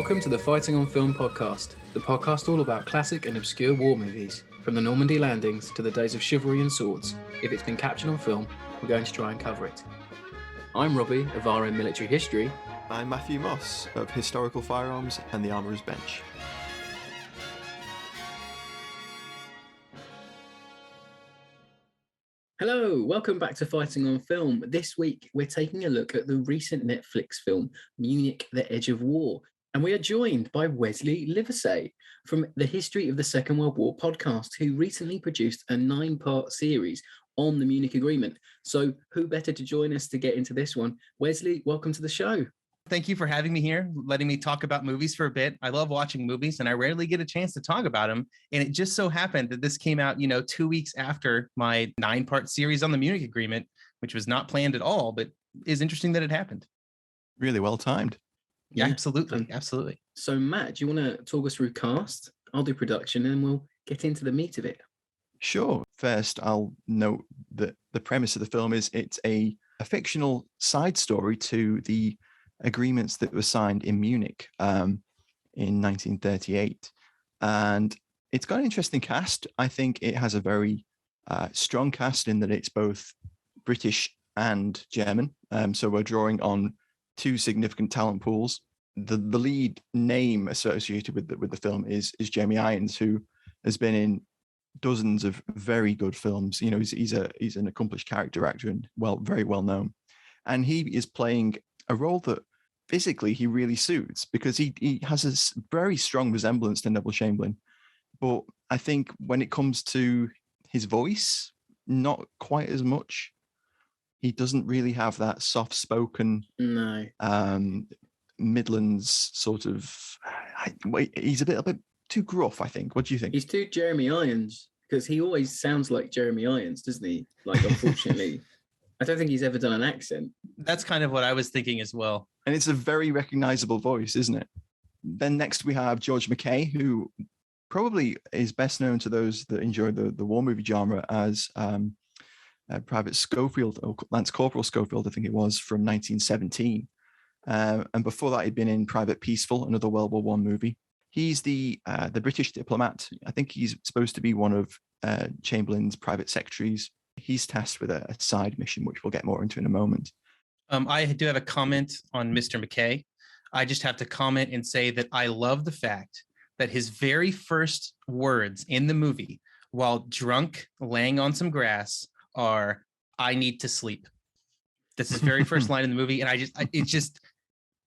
Welcome to the Fighting on Film podcast, the podcast all about classic and obscure war movies, from the Normandy landings to the days of chivalry and swords. If it's been captured on film, we're going to try and cover it. I'm Robbie of RM Military History. I'm Matthew Moss of Historical Firearms and the Armourer's Bench. Hello, welcome back to Fighting on Film. This week, we're taking a look at the recent Netflix film, Munich, the Edge of War. And we are joined by Wesley Livesay from the History of the Second World War podcast, who recently produced a 9-part series on the Munich Agreement. So who better to join us to get into this one? Wesley, welcome to the show. Thank you for having me here, letting me talk about movies for a bit. I love watching movies and I rarely get a chance to talk about them. And it just so happened that this came out, 2 weeks after my 9-part series on the Munich Agreement, which was not planned at all, but is interesting that it happened. Really well timed. Yeah, absolutely. So Matt, do you want to talk us through cast? I'll do production and we'll get into the meat of it. Sure. First, I'll note that the premise of the film is it's a fictional side story to the agreements that were signed in Munich in 1938. And it's got an interesting cast. I think it has a very strong cast in that it's both British and German. So we're drawing on two significant talent pools. The lead name associated with the film is Jeremy Irons, who has been in dozens of very good films. He's an accomplished character actor and very well known. And he is playing a role that physically he really suits because he has a very strong resemblance to Neville Chamberlain. But I think when it comes to his voice, not quite as much. He doesn't really have that soft-spoken, Midlands sort of. He's a bit too gruff, I think. What do you think? He's too Jeremy Irons because he always sounds like Jeremy Irons, doesn't he? Like, unfortunately, I don't think he's ever done an accent. That's kind of what I was thinking as well. And it's a very recognizable voice, isn't it? Then next we have George MacKay, who probably is best known to those that enjoy the war movie genre as Private Schofield, or Lance Corporal Schofield, I think it was, from 1917. And before that, he'd been in Private Peaceful, another World War I movie. He's the British diplomat. I think he's supposed to be one of Chamberlain's private secretaries. He's tasked with a side mission, which we'll get more into in a moment. I do have a comment on Mr. MacKay. I just have to comment and say that I love the fact that his very first words in the movie, while drunk, laying on some grass, are "I need to sleep." That's his very first line in the movie, and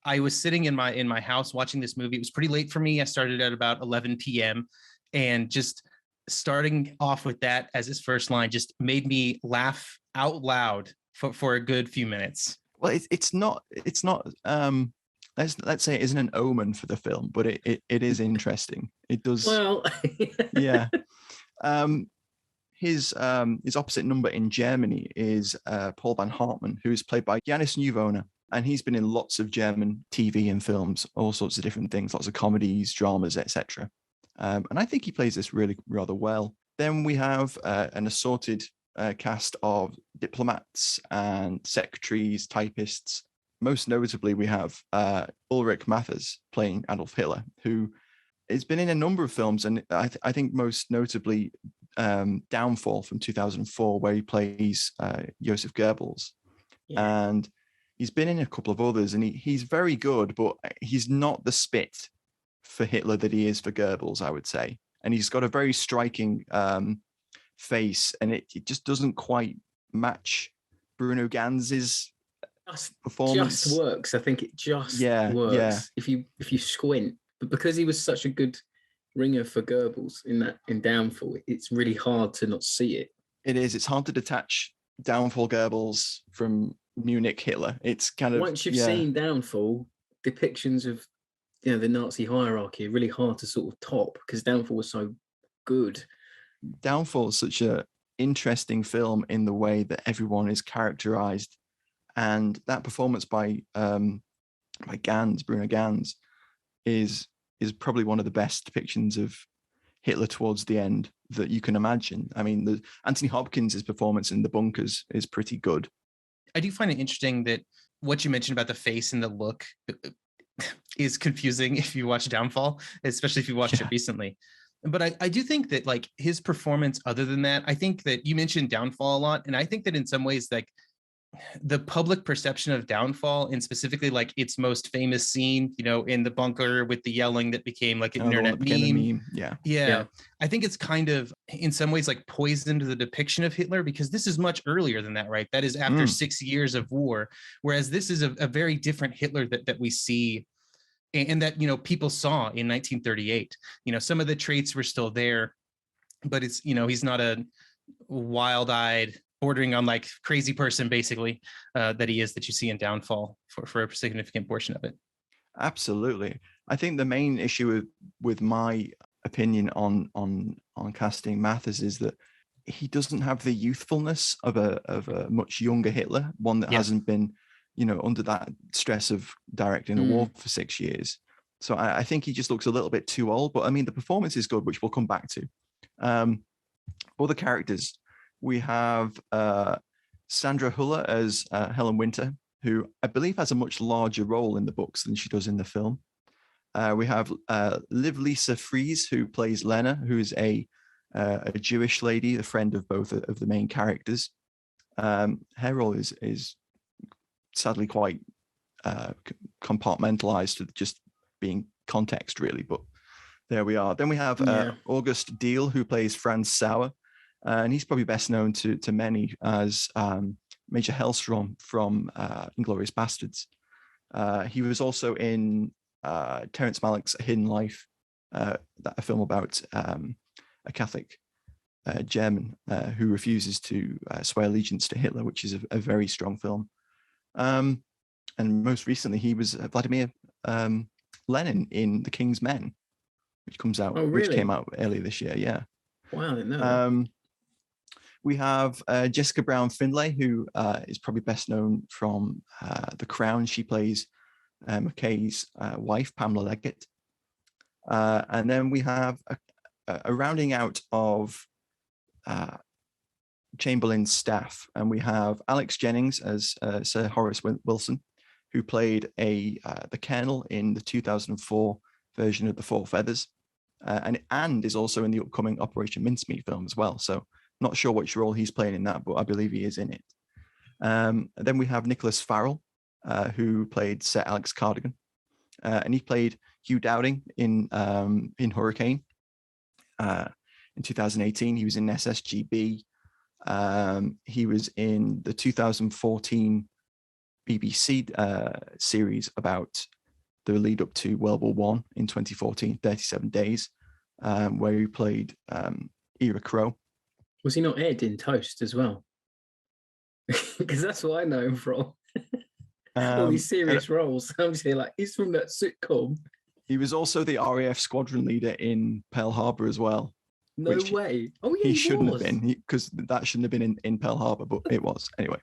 I was sitting in my house watching this movie. It was pretty late for me. I started at about 11 p.m. and just starting off with that as his first line just made me laugh out loud for a good few minutes. Well, it's not. Let's say it isn't an omen for the film, but it is interesting. It does. Well, yeah. His opposite number in Germany is Paul van Hartmann, who is played by Jannis Niewöhner, and he's been in lots of German TV and films, all sorts of different things, lots of comedies, dramas, etc. And I think he plays this really rather well. Then we have an assorted cast of diplomats and secretaries, typists. Most notably, we have Ulrich Mathers playing Adolf Hitler, who has been in a number of films, and I think most notably Downfall from 2004, where he plays Joseph Goebbels. Yeah. And he's been in a couple of others, and he's very good, but he's not the spit for Hitler that he is for Goebbels, I would say. And he's got a very striking face, and it just doesn't quite match Bruno Ganz's performance. Just works. I think it just works if you squint. But because he was such a good ringer for Goebbels in Downfall, it's really hard to not see it. It is. It's hard to detach Downfall Goebbels from Munich Hitler. It's kind of once you've seen Downfall, depictions of the Nazi hierarchy are really hard to sort of top because Downfall was so good. Downfall is such a interesting film in the way that everyone is characterized, and that performance by Gans, Bruno Gans, is probably one of the best depictions of Hitler towards the end that you can imagine. I mean, Anthony Hopkins' performance in The Bunkers is pretty good. I do find it interesting that what you mentioned about the face and the look, is confusing if you watch Downfall, especially if you watched it recently. But I do think that like his performance, other than that, I think that you mentioned Downfall a lot. And I think that in some ways, like the public perception of Downfall, and specifically like its most famous scene, in the bunker with the yelling that became like an internet meme. Yeah. I think it's kind of in some ways like poisoned the depiction of Hitler, because this is much earlier than that, right? That is after 6 years of war. Whereas this is a very different Hitler that we see, and that, people saw in 1938. Some of the traits were still there, but it's, he's not a wild-eyed, bordering on like crazy person, basically, that he is, that you see in Downfall for a significant portion of it. Absolutely. I think the main issue with my opinion on casting Mathers is that he doesn't have the youthfulness of a much younger Hitler, one that hasn't been, under that stress of directing a war for 6 years. So I think he just looks a little bit too old. But I mean, the performance is good, which we'll come back to. Other characters, we have Sandra Huller as Helen Winter, who I believe has a much larger role in the books than she does in the film. We have Liv Lisa Fries, who plays Lena, who is a Jewish lady, a friend of both of the main characters. Her role is sadly quite compartmentalized to just being context, really, but there we are. Then we have August Diehl, who plays Franz Sauer, and he's probably best known to many as Major Hellstrom from Inglourious Bastards. He was also in Terrence Malick's Hidden Life, a film about a Catholic German who refuses to swear allegiance to Hitler, which is a very strong film. And most recently, he was Vladimir Lenin in The King's Men, which which came out earlier this year. Yeah. Wow, I didn't know that. We have Jessica Brown Findlay, who is probably best known from The Crown. She plays MacKay's wife, Pamela Leggett. And then we have a rounding out of Chamberlain's staff, and we have Alex Jennings as Sir Horace Wilson, who played the Colonel in the 2004 version of The Four Feathers, and is also in the upcoming Operation Mincemeat film as well. So not sure which role he's playing in that, but I believe he is in it. Then we have Nicholas Farrell, who played Sir Alex Cardigan, and he played Hugh Dowding in Hurricane. In 2018, he was in SSGB. He was in the 2014 BBC series about the lead up to World War One in 2014, 37 Days, where he played Ira Crow. Was he not Ed in Toast as well? Because that's what I know him from. All these serious roles. I'm just here like, he's from that sitcom. He was also the RAF squadron leader in Pearl Harbor as well. No way. Oh, yeah, he shouldn't have been, because that shouldn't have been in Pearl Harbor, but it was anyway.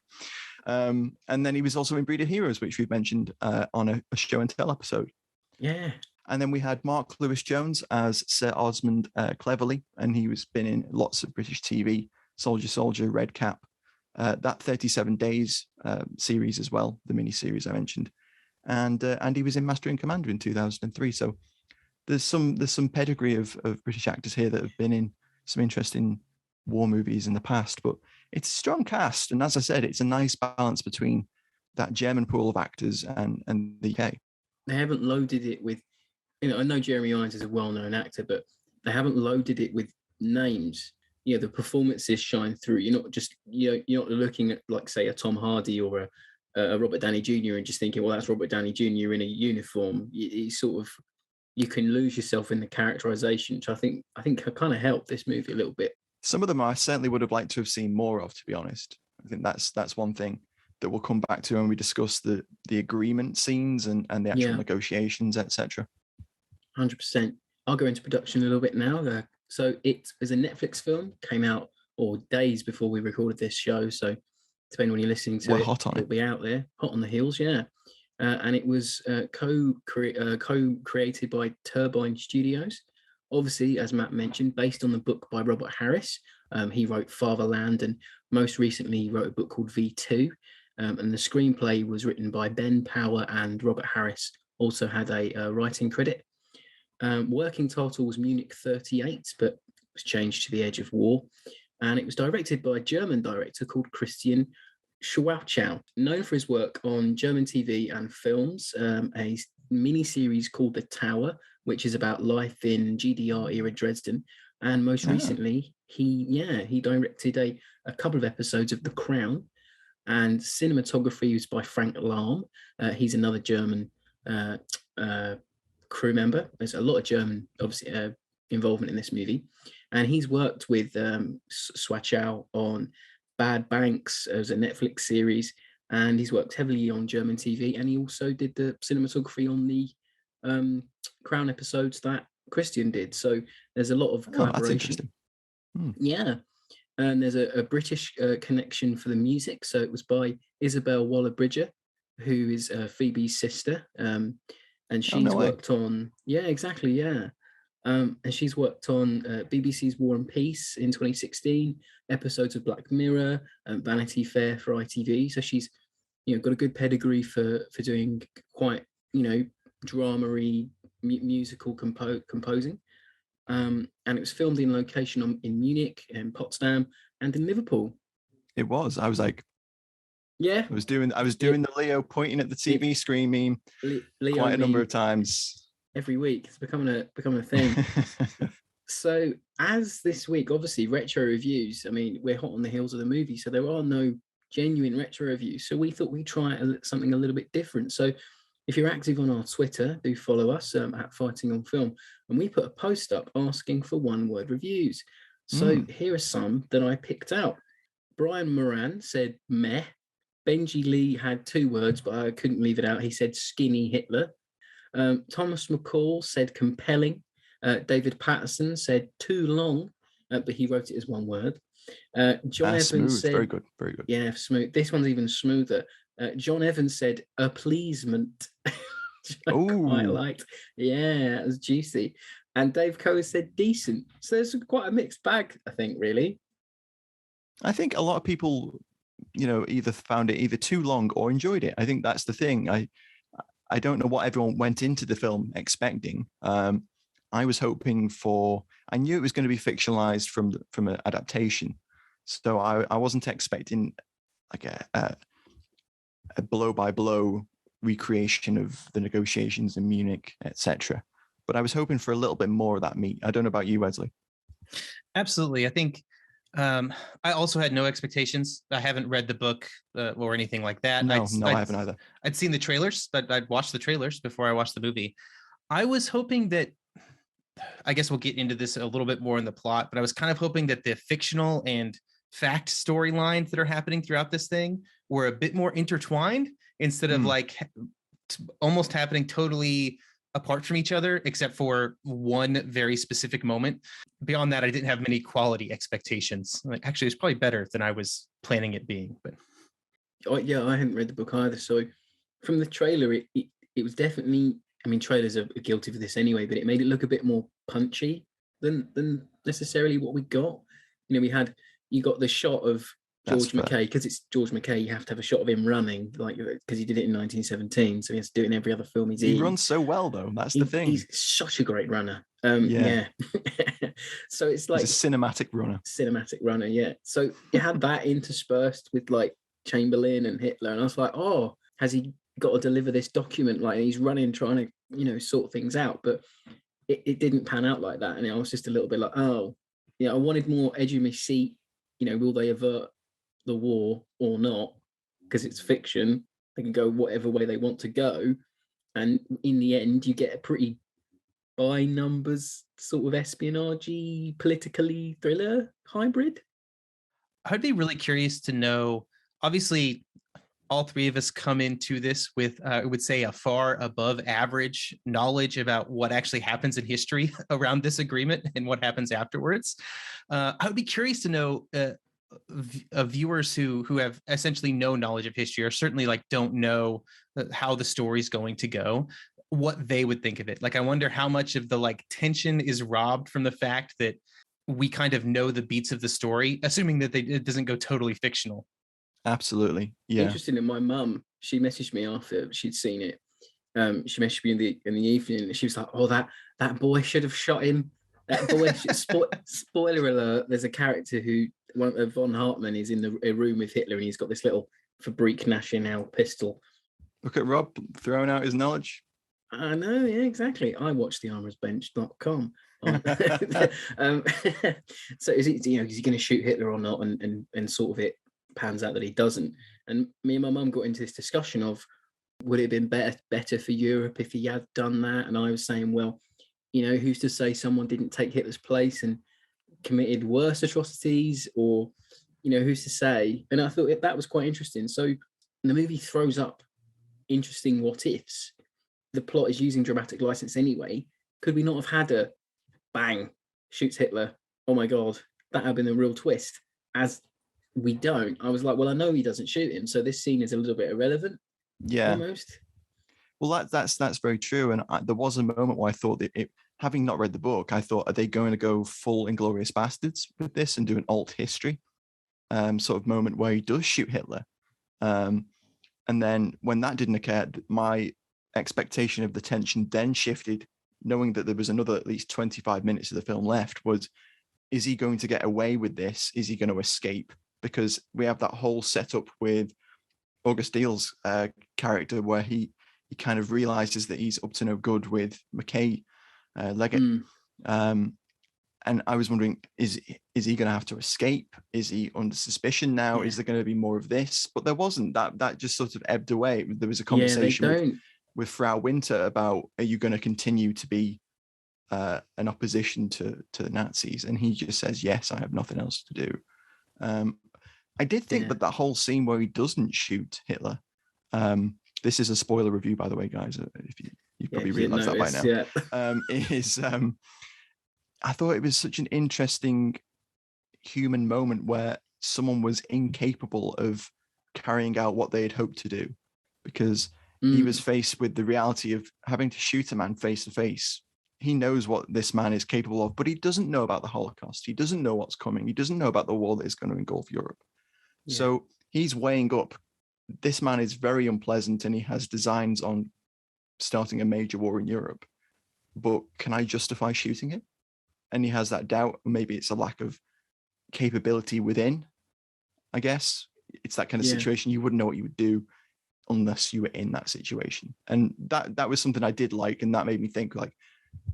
And then he was also in Breed of Heroes, which we've mentioned on a show and tell episode. Yeah. And then we had Mark Lewis Jones as Sir Osmond Cleverly, and he was been in lots of British TV, Soldier, Red Cap, that 37 Days series as well, the mini series I mentioned, and he was in Master and Commander in 2003. So there's some pedigree of British actors here that have been in some interesting war movies in the past, but it's a strong cast, and as I said, it's a nice balance between that German pool of actors and the UK. They haven't loaded it with, I know Jeremy Irons is a well-known actor, but they haven't loaded it with names. The performances shine through. You're not just you're not looking at, like, say, a Tom Hardy or a Robert Downey Jr. and just thinking, well, that's Robert Downey Jr. in a uniform. You can lose yourself in the characterization, which I think kind of helped this movie a little bit. Some of them I certainly would have liked to have seen more of, to be honest. I think that's one thing that we'll come back to when we discuss the agreement scenes and the actual negotiations, etc. 100%. I'll go into production a little bit now. So it was a Netflix film, came out days before we recorded this show. So depending when you're listening to it, it'll be out there, hot on the heels, yeah. And it was co-created by Turbine Studios. Obviously, as Matt mentioned, based on the book by Robert Harris. He wrote Fatherland, and most recently he wrote a book called V2. And the screenplay was written by Ben Power and Robert Harris also had a writing credit. Working title was Munich 38, but was changed to The Edge of War. And it was directed by a German director called Christian Schwochow, known for his work on German TV and films, a mini-series called The Tower, which is about life in GDR-era Dresden. And most recently, he directed a couple of episodes of The Crown, and cinematography was by Frank Lahm. He's another German crew member. There's a lot of German, obviously, involvement in this movie. And he's worked with Schwochow on Bad Banks as a Netflix series, and he's worked heavily on German TV, and he also did the cinematography on the Crown episodes that Christian did. So there's a lot of collaboration. Yeah. And there's a British connection for the music. So it was by Isabel Waller-Bridger, who is Phoebe's sister. And she's worked on, and she's worked on BBC's War and Peace in 2016, episodes of Black Mirror, Vanity Fair for ITV. So she's, got a good pedigree for doing quite, drama-y musical composing. And it was filmed in location in Munich, in Potsdam, and in Liverpool. It was. I was like, yeah. I was doing the Leo pointing at the TV screen meme Leo quite a number of times. Every week. It's becoming a thing. So as this week, obviously, retro reviews, I mean, we're hot on the heels of the movie, so there are no genuine retro reviews. So we thought we'd try something a little bit different. So if you're active on our Twitter, do follow us at Fighting on Film. And we put a post up asking for one-word reviews. So here are some that I picked out. Brian Moran said, meh. Benji Lee had 2 words, but I couldn't leave it out. He said, skinny Hitler. Thomas McCall said, compelling. David Patterson said, too long, but he wrote it as 1 word. John Evans said, very good. Yeah, smooth. This one's even smoother. John Evans said, appeasement. I quite liked. Yeah, it was juicy. And Dave Coe said, decent. So there's quite a mixed bag, I think, really. I think a lot of people, either found it either too long or enjoyed it. I think that's the thing. I don't know what everyone went into the film expecting. I was hoping I knew it was going to be fictionalized from an adaptation. So I wasn't expecting like a blow by blow recreation of the negotiations in Munich, etc. But I was hoping for a little bit more of that meat. I don't know about you, Wesley. Absolutely. I think I also had no expectations. I haven't read the book or anything like that. No, I haven't either. I'd seen the trailers, but I'd watched the trailers before I watched the movie. I was hoping that, I guess we'll get into this a little bit more in the plot, but I was kind of hoping that the fictional and fact storylines that are happening throughout this thing were a bit more intertwined instead of like almost happening totally apart from each other, except for one very specific moment. Beyond that, I didn't have many quality expectations. Like, actually, it's probably better than I was planning it being. But I hadn't read the book either. So from the trailer, it was definitely, I mean, trailers are guilty for this anyway, but it made it look a bit more punchy than necessarily what we got. You got the shot of George MacKay, because it's George MacKay, you have to have a shot of him running, like, because he did it in 1917, so he has to do it in every other film he's in. He runs so well, though. That's the thing. He's such a great runner. Yeah. So it's like he's a cinematic runner. Yeah. So you had that interspersed with like Chamberlain and Hitler, and I was like, oh, has he got to deliver this document? Like, he's running, trying to, sort things out, but it didn't pan out like that, and I was just a little bit like, oh, I wanted more edge of my seat. Will they avert the war or not? Because it's fiction, they can go whatever way they want to go, and in the end you get a pretty by numbers sort of espionage-y, politically thriller hybrid. I'd be really curious to know, obviously all 3 of us come into this with, I would say, a far above average knowledge about what actually happens in history around this agreement and what happens afterwards. I would be curious to know viewers who have essentially no knowledge of history, or certainly like don't know how the story's going to go, what they would think of it. Like, I wonder how much of the like tension is robbed from the fact that we kind of know the beats of the story, assuming that it doesn't go totally fictional. Absolutely. Yeah. Interesting. And my mum, she messaged me after she'd seen it, she messaged me in the evening, and she was like, "Oh, that boy should have shot him. That boy." Spoiler alert: there's a character who von Hartmann is in a room with Hitler, and he's got this little Fabrique Nationale pistol. Look at Rob throwing out his knowledge. I know, yeah, exactly. I watch thearmorsbench.com. So is he going to shoot Hitler or not? And sort of it pans out that he doesn't. And me and my mum got into this discussion of, would it have been better for Europe if he had done that? And I was saying, well, who's to say someone didn't take Hitler's place and committed worse atrocities, or, who's to say? And I thought that was quite interesting. So the movie throws up interesting what ifs. The plot is using dramatic license anyway. Could we not have had a bang, shoots Hitler? Oh my God, that had been a real twist. As we don't. I was like, well, I know he doesn't shoot him, so this scene is a little bit irrelevant. Yeah. Almost. Well, that's very true. And there was a moment where I thought that having not read the book, I thought, are they going to go full Inglourious Bastards with this and do an alt history sort of moment where he does shoot Hitler? And then when that didn't occur, my expectation of the tension then shifted, knowing that there was another at least 25 minutes of the film left. Is he going to get away with this? Is he going to escape? Because we have that whole setup with August Diehl's character where he kind of realizes that he's up to no good with MacKay Leggett. And I was wondering, is he going to have to escape? Is he under suspicion now? Yeah. Is there going to be more of this? But there wasn't. That just sort of ebbed away. There was a conversation with Frau Winter about, are you going to continue to be an opposition to the Nazis? And he just says, yes, I have nothing else to do. I did think that whole scene where he doesn't shoot Hitler, this is a spoiler review, by the way, guys, if you probably realized that by now, I thought it was such an interesting human moment where someone was incapable of carrying out what they had hoped to do, because he was faced with the reality of having to shoot a man face to face. He knows what this man is capable of, but he doesn't know about the Holocaust. He doesn't know what's coming. He doesn't know about the war that is going to engulf Europe. Yeah. So he's weighing up, this man is very unpleasant and he has designs on starting a major war in Europe, but can I justify shooting him? And he has that doubt. Maybe it's a lack of capability within, I guess. It's that kind of situation. You wouldn't know what you would do unless you were in that situation. And that was something I did like. And that made me think, like,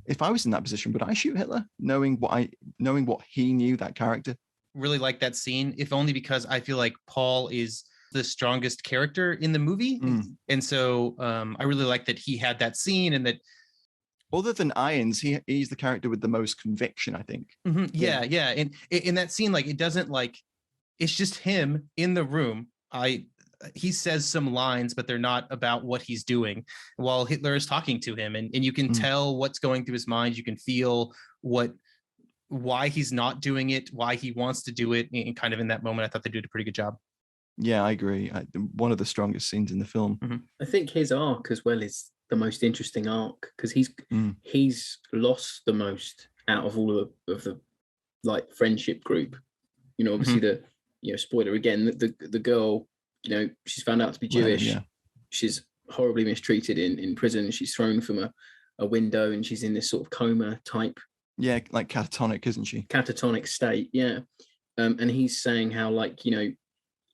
if I was in that position, would I shoot Hitler? Knowing what he knew, that character. Really like that scene, if only because I feel like Paul is the strongest character in the movie. And so I really like that he had that scene, and that other than Irons, he's the character with the most conviction, I think. Yeah. And in that scene, like, it doesn't, like, it's just him in the room. He says some lines, but they're not about what he's doing while Hitler is talking to him. And you can tell what's going through his mind. You can feel why he's not doing it, why he wants to do it. And kind of in that moment, I thought they did a pretty good job. Yeah, I agree. One of the strongest scenes in the film. I think his arc as well is the most interesting arc, because he's lost the most out of all of the like friendship group. Obviously spoiler again, the girl, she's found out to be Jewish. She's horribly mistreated in prison. She's thrown from a window, and she's in this sort of coma type. Yeah, like catatonic, isn't she? Catatonic state, yeah. And he's saying how, like,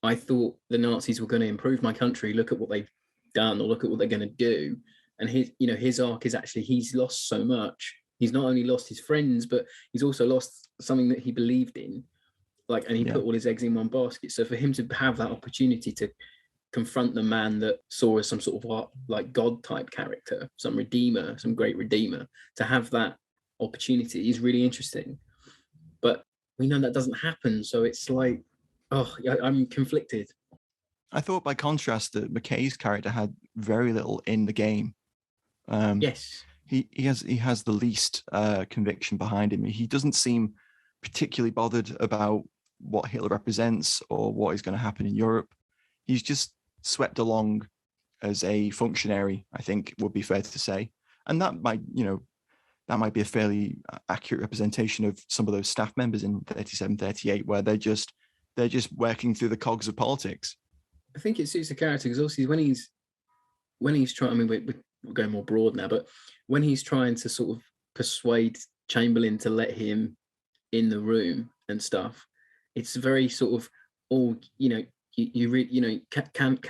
I thought the Nazis were going to improve my country. Look at what they've done, or look at what they're going to do. And his arc is actually, he's lost so much. He's not only lost his friends, but he's also lost something that he believed in. Like, and he put all his eggs in one basket. So for him to have that opportunity to confront the man that saw as some sort of like God type character, some redeemer, some great redeemer, to have that opportunity is really interesting. But we know that doesn't happen. So it's like, I'm conflicted. I thought by contrast that MacKay's character had very little in the game. Yes. He has the least conviction behind him. He doesn't seem particularly bothered about what Hitler represents or what is going to happen in Europe. He's just swept along as a functionary, I think would be fair to say. And that might be a fairly accurate representation of some of those staff members in 37, 38, where they're just working through the cogs of politics. I think it suits the character, because obviously when he's trying, going more broad now, but when he's trying to sort of persuade Chamberlain to let him in the room and stuff, it's very sort of, oh, can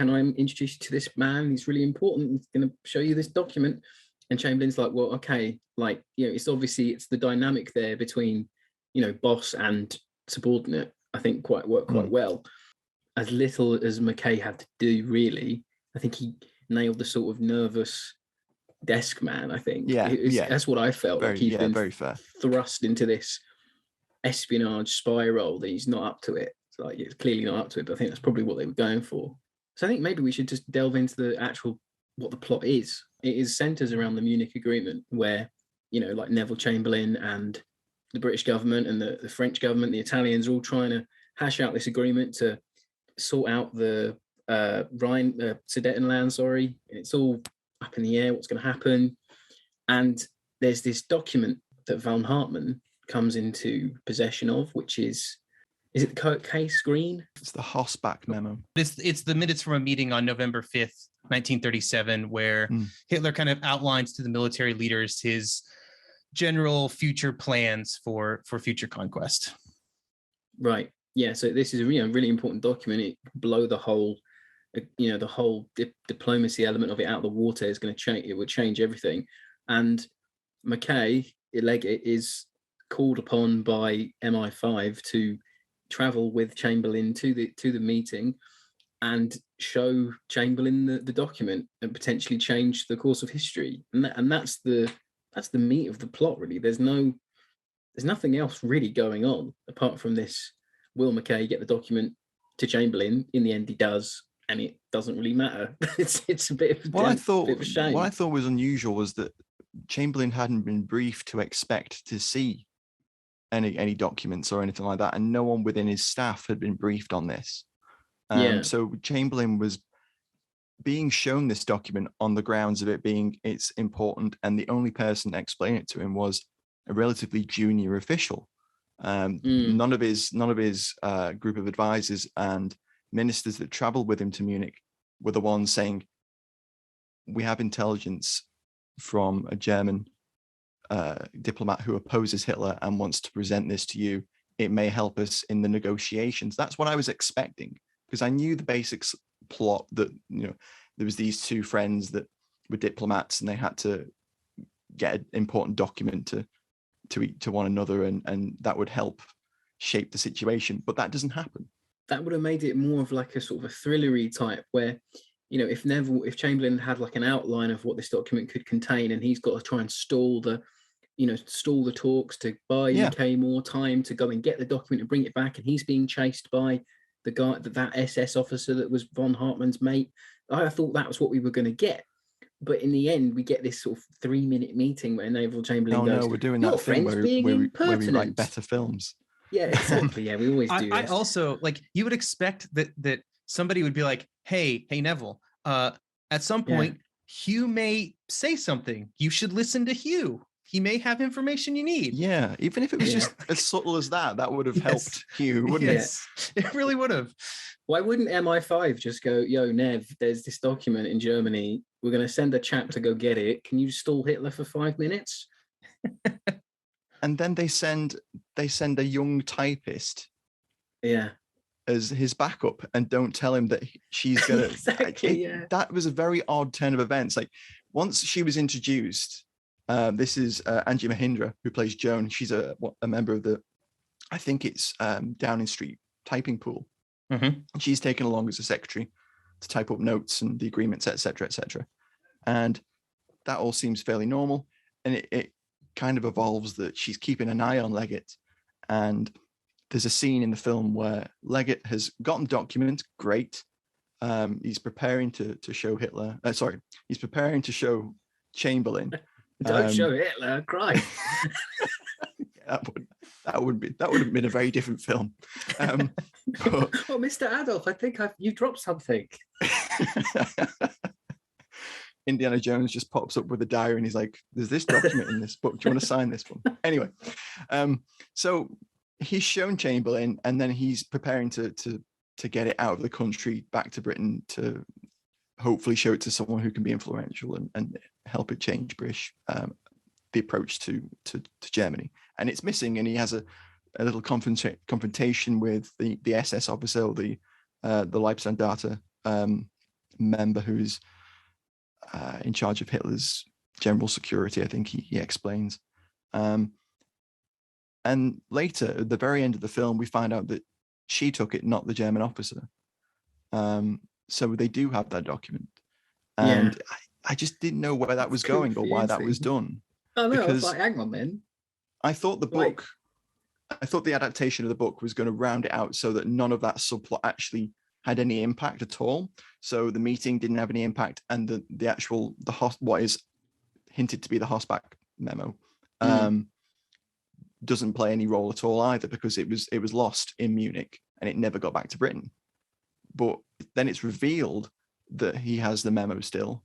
I introduce you to this man? He's really important. He's going to show you this document. And Chamberlain's like, well, okay, like, it's it's the dynamic there between, boss and subordinate, I think worked quite well. As little as MacKay had to do, really, I think he nailed the sort of nervous desk man, I think. That's what I felt. Very, like he's been very fair. thrust into this espionage spy role that he's not up to it. Like, it's clearly not up to it, but I think that's probably what they were going for. So I think maybe we should just delve into the actual, what the plot is. It centers around the Munich Agreement, where, like Neville Chamberlain and the British government and the French government, the Italians, are all trying to hash out this agreement to sort out the Rhine, Sudetenland, sorry. It's all up in the air, what's going to happen. And there's this document that von Hartmann comes into possession of, which is it the case green? It's the Hossbach memo. It's the minutes from a meeting on November 5th, 1937, where Hitler kind of outlines to the military leaders his general future plans for future conquest. Right. Yeah. So this is a really important document. It blow the whole, the whole diplomacy element of it out of the water. Is going to change. It would change everything. And MacKay, Leggett, is called upon by MI5 to travel with Chamberlain to the meeting and show Chamberlain the document and potentially change the course of history. And that's the meat of the plot, really. There's nothing else really going on apart from this. Will MacKay get the document to Chamberlain? In the end, he does, and it doesn't really matter. it's a bit of bit of a shame. What I thought was unusual was that Chamberlain hadn't been briefed to expect to see any documents or anything like that, and no one within his staff had been briefed on this. So Chamberlain was being shown this document on the grounds of it being it's important, and the only person explaining it to him was a relatively junior official. None of his group of advisors and ministers that traveled with him to Munich were the ones saying, we have intelligence from a German diplomat who opposes Hitler and wants to present this to you. It may help us in the negotiations. That's what I was expecting, because I knew the basic plot that, there was these two friends that were diplomats and they had to get an important document to one another, and that would help shape the situation. But that doesn't happen. That would have made it more of like a sort of a thrillery type, where, if Chamberlain had like an outline of what this document could contain, and he's got to try and stall the talks to buy UK more time to go and get the document and bring it back, and he's being chased by the guy, that SS officer that was von Hartmann's mate. I thought that was what we were going to get. But in the end, we get this sort of 3-minute meeting where Neville Chamberlain goes, no, we're doing that thing where we write better films. Yeah, exactly. Yeah, we always do. I also, like, you would expect that somebody would be like, hey, Neville, at some point, Hugh may say something. You should listen to Hugh. He may have information you need. Yeah, even if it was just as subtle as that would have helped Hugh, wouldn't it? It really would have. Why wouldn't MI5 just go, yo, Nev, there's this document in Germany. We're going to send a chap to go get it. Can you stall Hitler for 5 minutes? And then they send a young typist as his backup and don't tell him that she's going to... Exactly, That was a very odd turn of events. Like, once she was introduced, this is Angie Mahindra, who plays Joan. She's a member of the, I think it's Downing Street typing pool. Mm-hmm. She's taken along as a secretary to type up notes and the agreements, etc., etc. And that all seems fairly normal. And it kind of evolves that she's keeping an eye on Leggett. And there's a scene in the film where Leggett has gotten the document. Great. He's preparing to show Hitler. He's preparing to show Chamberlain. Don't show Hitler, cry. That would have been a very different film. Oh, Mr. Adolf, I think you dropped something. Indiana Jones just pops up with a diary and he's like, there's this document in this book. Do you want to sign this one? Anyway, so he's shown Chamberlain and then he's preparing to get it out of the country back to Britain to hopefully show it to someone who can be influential and help it change British the approach to Germany. And it's missing, and he has a little confrontation with the SS officer, or the Leibstandarte member who's in charge of Hitler's general security, I think he explains. And later, at the very end of the film, we find out that she took it, not the German officer. So they do have that document. And I just didn't know where that was going or why that was done. Oh, no, I was like, hang on then. I thought the adaptation of the book was going to round it out so that none of that subplot actually had any impact at all. So the meeting didn't have any impact, and what is hinted to be the Hosbach memo doesn't play any role at all either, because it was lost in Munich and it never got back to Britain. But then it's revealed that he has the memo still,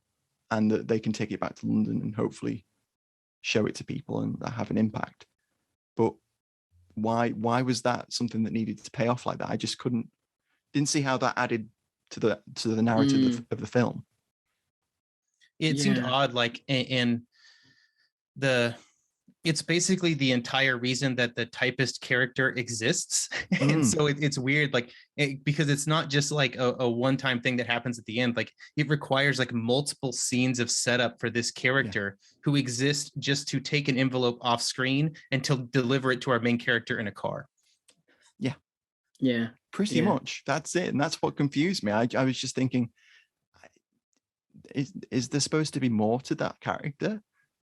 and that they can take it back to London and hopefully show it to people and have an impact. But why was that something that needed to pay off like that? I just didn't see how that added to the narrative of the film. It seemed odd, like, and it's basically the entire reason that the typist character exists. And so it's weird, like, because it's not just like a one-time thing that happens at the end. Like, it requires like multiple scenes of setup for this character who exists just to take an envelope off screen and to deliver it to our main character in a car. Yeah, pretty much. That's it. And that's what confused me. I was just thinking, is there supposed to be more to that character?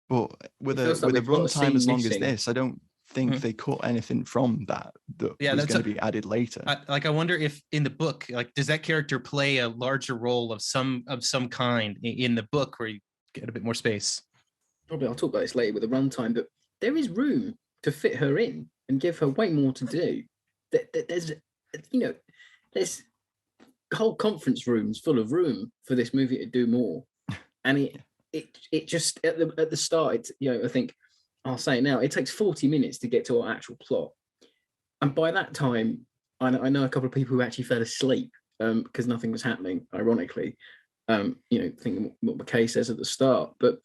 But with a runtime as long as this, I don't think they cut anything from that was going to be added later. I wonder if in the book, like, does that character play a larger role of some kind in the book, where you get a bit more space? Probably. I'll talk about this later with the runtime, but there is room to fit her in and give her way more to do. There's whole conference rooms full of room for this movie to do more, and it just at the start, I think I'll say it now, it takes 40 minutes to get to our actual plot, and by that time, I know a couple of people who actually fell asleep because nothing was happening. Ironically, thinking what MacKay says at the start, but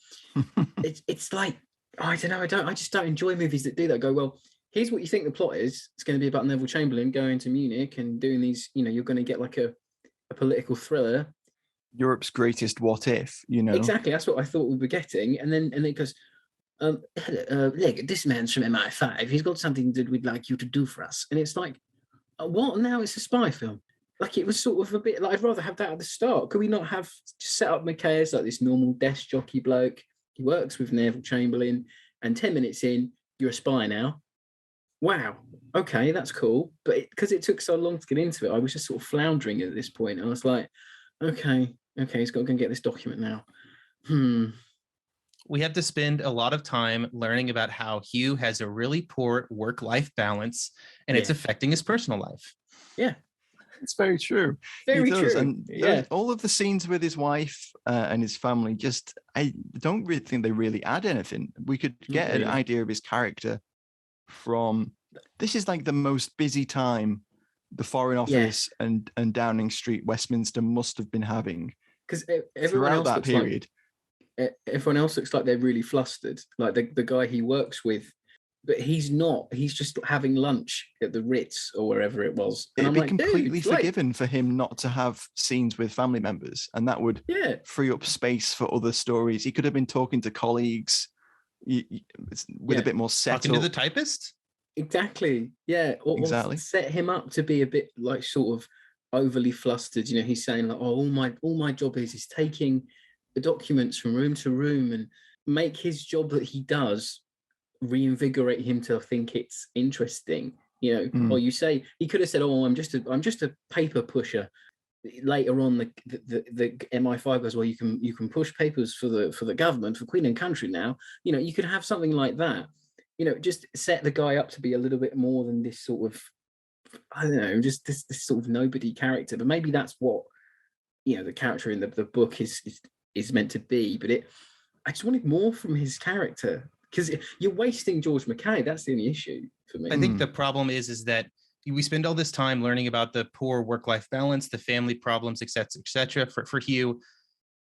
it's like, I don't know, I just don't enjoy movies that do that. Go, well, here's what you think the plot is. It's going to be about Neville Chamberlain going to Munich and doing these, you're going to get like a political thriller. Europe's greatest what if, Exactly. That's what I thought we were getting. And then it goes, this man's from MI5. He's got something that we'd like you to do for us. And it's like, what? Now it's a spy film. Like, it was sort of a bit like, I'd rather have that at the start. Could we not have just set up MacKay as like this normal desk jockey bloke? He works with Neville Chamberlain, and 10 minutes in, you're a spy now. Wow, okay, that's cool. But because it took so long to get into it, I was just sort of floundering at this point. I was like, okay, he's got to go and get this document now. We have to spend a lot of time learning about how Hugh has a really poor work-life balance, and it's affecting his personal life. Yeah, it's very true. Very true. And all of the scenes with his wife and his family, I don't really think they really add anything. We could get an idea of his character from, this is like the most busy time the Foreign Office and Downing Street, Westminster must have been having, because everyone else that period. Everyone else looks like they're really flustered, like the guy he works with, but he's not. He's just having lunch at the Ritz or wherever it was. And it'd be completely forgiven for him not to have scenes with family members, and that would free up space for other stories. He could have been talking to colleagues with a bit more setup. Talking to the typist? Exactly. Yeah. Or set him up to be a bit like sort of overly flustered. He's saying like, oh, all my job is taking the documents from room to room, and make his job that he does reinvigorate him to think it's interesting. Or you say, he could have said, oh, I'm just a paper pusher. Later on, the MI5 goes, well, you can push papers for the government, for Queen and Country now. You could have something like that. Just set the guy up to be a little bit more than this sort of, I don't know, just this sort of nobody character. But maybe that's what the character in the book is meant to be. But I just wanted more from his character, because you're wasting George MacKay. That's the only issue for me. I think the problem is that we spend all this time learning about the poor work-life balance, the family problems, et cetera, for Hugh.